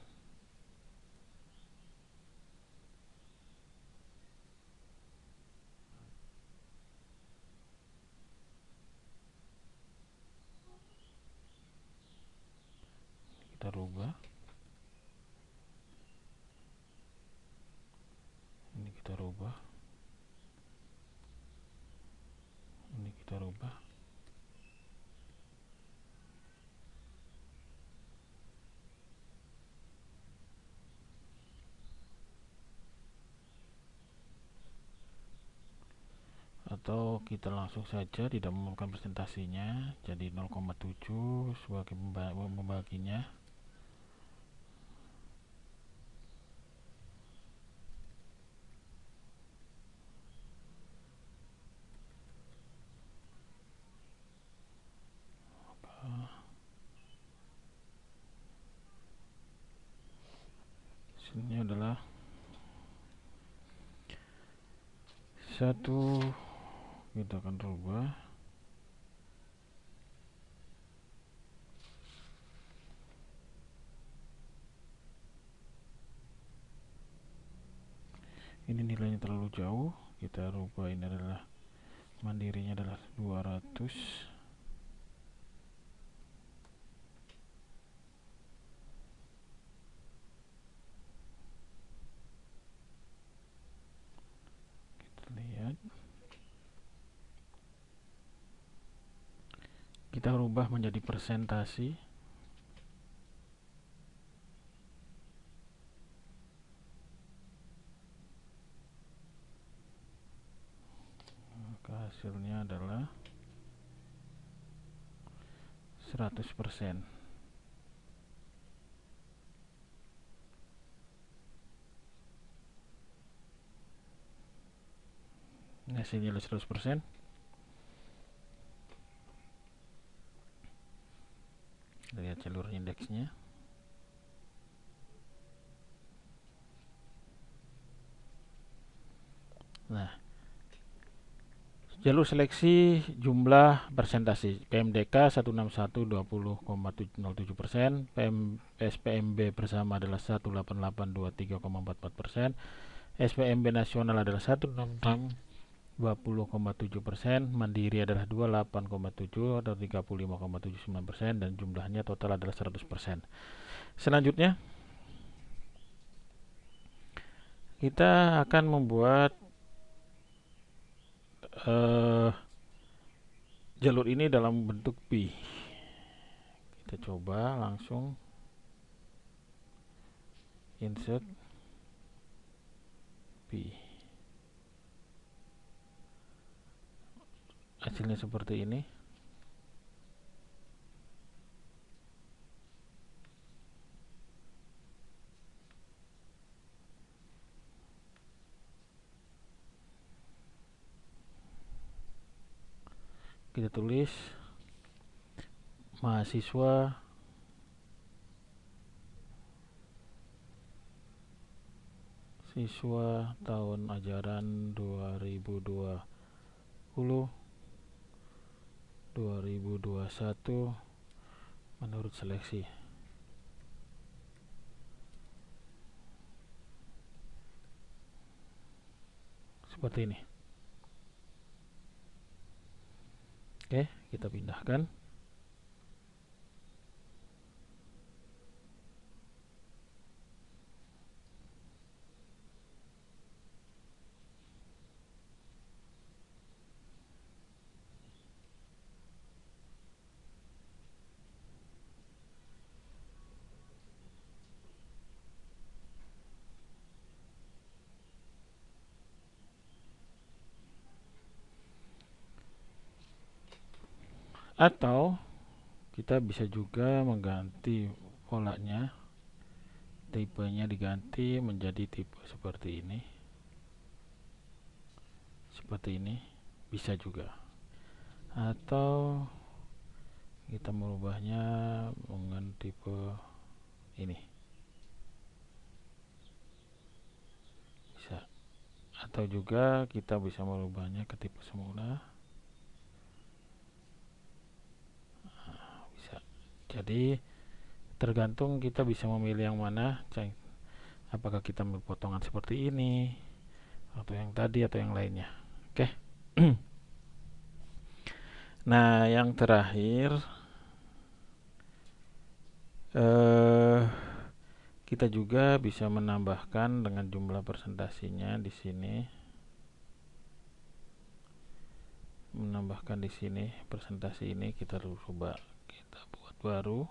Speaker 1: Kita rubah, ini kita rubah, ini kita rubah, atau kita langsung saja tidak memerlukan presentasinya, jadi 0,7 sebagai pembaginya. Sini adalah 1, kita akan rubah, ini nilainya terlalu jauh, kita rubah, ini adalah mandirinya adalah 200. Kita lihat, kita rubah menjadi persentasi. Maka hasilnya adalah 100%. Hasilnya adalah 100%. Lihat jalur indeksnya. Nah, jalur seleksi jumlah persentase PMDK 161 20,07%, SPMB bersama adalah 188 23,44%, SPMB nasional adalah 166 20,7%, Mandiri adalah 28,7 atau 35,79%, dan jumlahnya total adalah 100%. Selanjutnya kita akan membuat jalur ini dalam bentuk pi. Kita coba langsung insert pi. Hasilnya seperti ini. Kita tulis mahasiswa tahun ajaran 2020-2021 menurut seleksi. Seperti ini. Oke, kita pindahkan. Atau kita bisa juga mengganti polanya, tipenya diganti menjadi tipe seperti ini, bisa juga. Atau kita merubahnya dengan tipe ini, bisa. Atau juga kita bisa merubahnya ke tipe semula. Jadi Tergantung kita bisa memilih yang mana, apakah kita ambil potongan seperti ini atau yang tadi atau yang lainnya. Oke. Nah, yang terakhir kita juga bisa menambahkan dengan jumlah presentasinya di sini. Menambahkan di sini presentasi ini kita coba kita buat baru.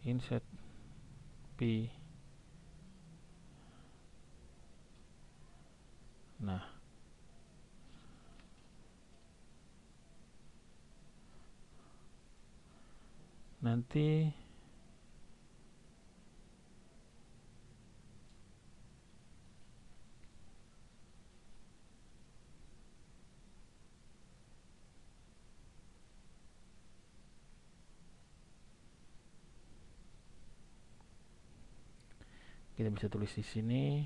Speaker 1: Insert P. Nah, nanti kita bisa tulis di sini.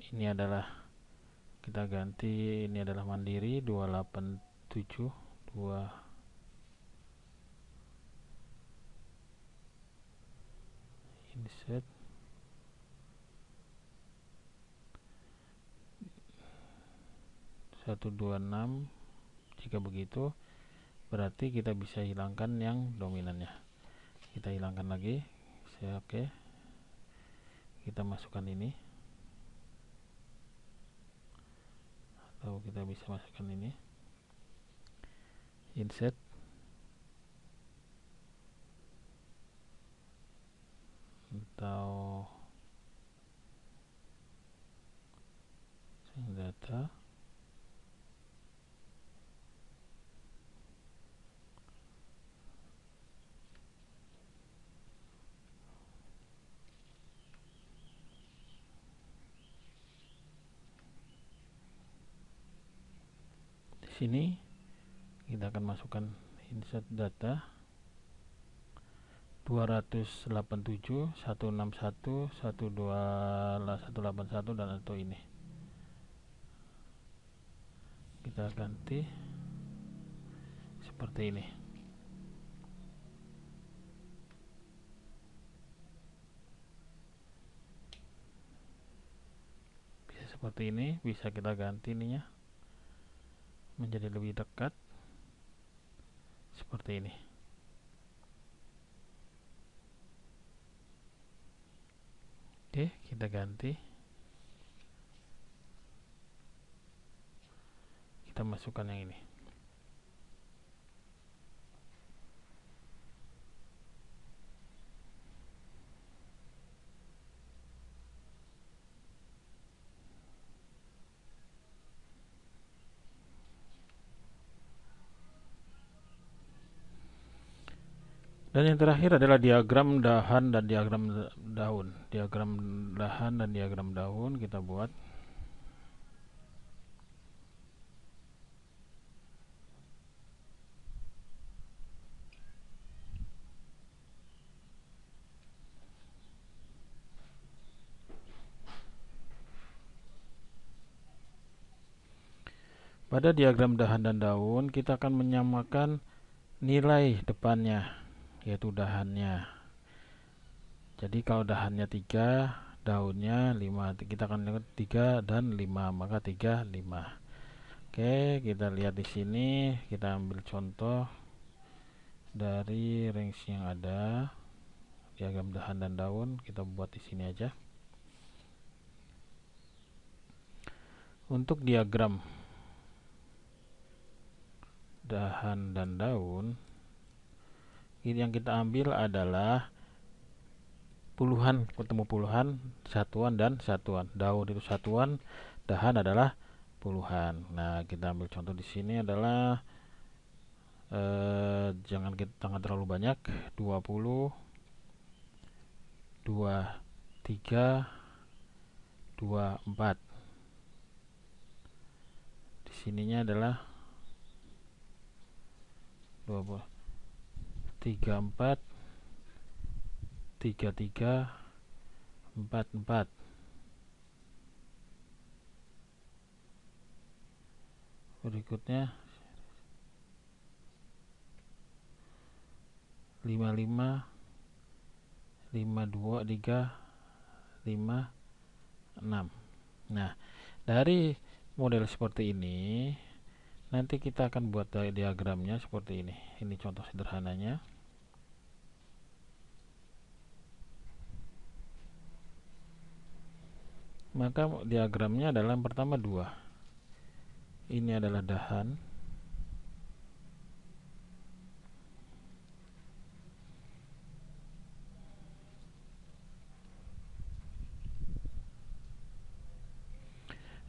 Speaker 1: Ini adalah, kita ganti, ini adalah Mandiri 287 insert 126. Jika begitu berarti kita bisa hilangkan yang dominannya. Kita hilangkan lagi. Oke. Kita masukkan ini. Atau kita bisa masukkan ini. Insert. Atau data. Sini kita akan masukkan insert data 287 161 181 dan atau ini kita ganti seperti ini. Bisa seperti ini, bisa kita ganti ininya menjadi lebih dekat seperti ini. Oke, kita ganti. Kita masukkan yang ini. Dan yang terakhir adalah diagram dahan dan diagram daun. Diagram dahan dan diagram daun kita buat. Pada diagram dahan dan daun kita akan menyamakan nilai depannya, yaitu dahannya. Jadi kalau dahannya 3, daunnya 5, kita akan lihat 3 dan 5, maka 3 5. Oke, kita lihat di sini, kita ambil contoh dari range yang ada diagram dahan dan daun, kita buat di sini aja. Untuk diagram dahan dan daun, ini yang kita ambil adalah puluhan, ketemu puluhan, satuan dan satuan. Daun itu satuan, dahan adalah puluhan. Nah, kita ambil contoh di sini adalah jangan terlalu banyak, 20, 23, 24. Di sininya adalah 20, 34, 33, 44. Berikutnya 55, 52, 3, 5, 6. Nah, dari model seperti ini nanti kita akan buat diagramnya seperti ini. Ini contoh sederhananya. Maka diagramnya adalah yang pertama 2. Ini adalah dahan.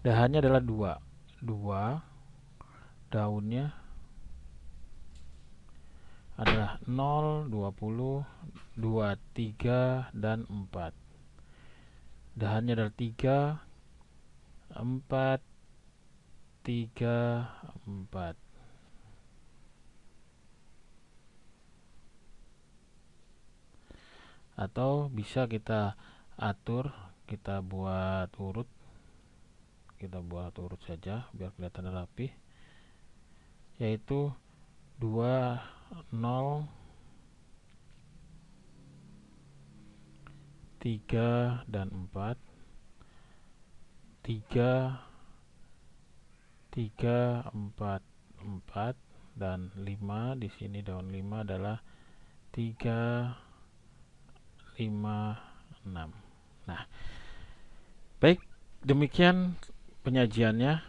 Speaker 1: Dahannya adalah 2. 2, daunnya adalah 0, 20, 23, dan 4. Dahannya adalah 3, 4, 3, 4. Atau bisa kita atur, kita buat urut saja biar kelihatan rapi, yaitu 2, 0, 3, dan 4. 3, 3, 4, 4, dan 5. Di sini daun 5 adalah 3, 5, 6. Nah, baik, demikian penyajiannya.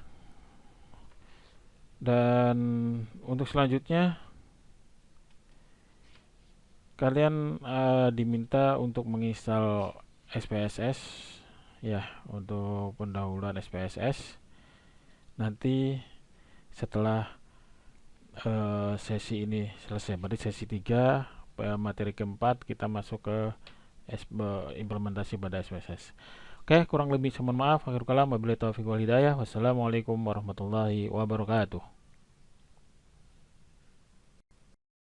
Speaker 1: Dan untuk selanjutnya kalian diminta untuk menginstal SPSS ya, untuk pendahuluan SPSS. Nanti setelah sesi ini selesai, berarti sesi 3 materi keempat kita masuk ke implementasi pada SPSS. Oke, kurang lebih saya mohon maaf. Akhirul kalam, wabillahi taufiq wal hidayah. Wassalamualaikum warahmatullahi wabarakatuh.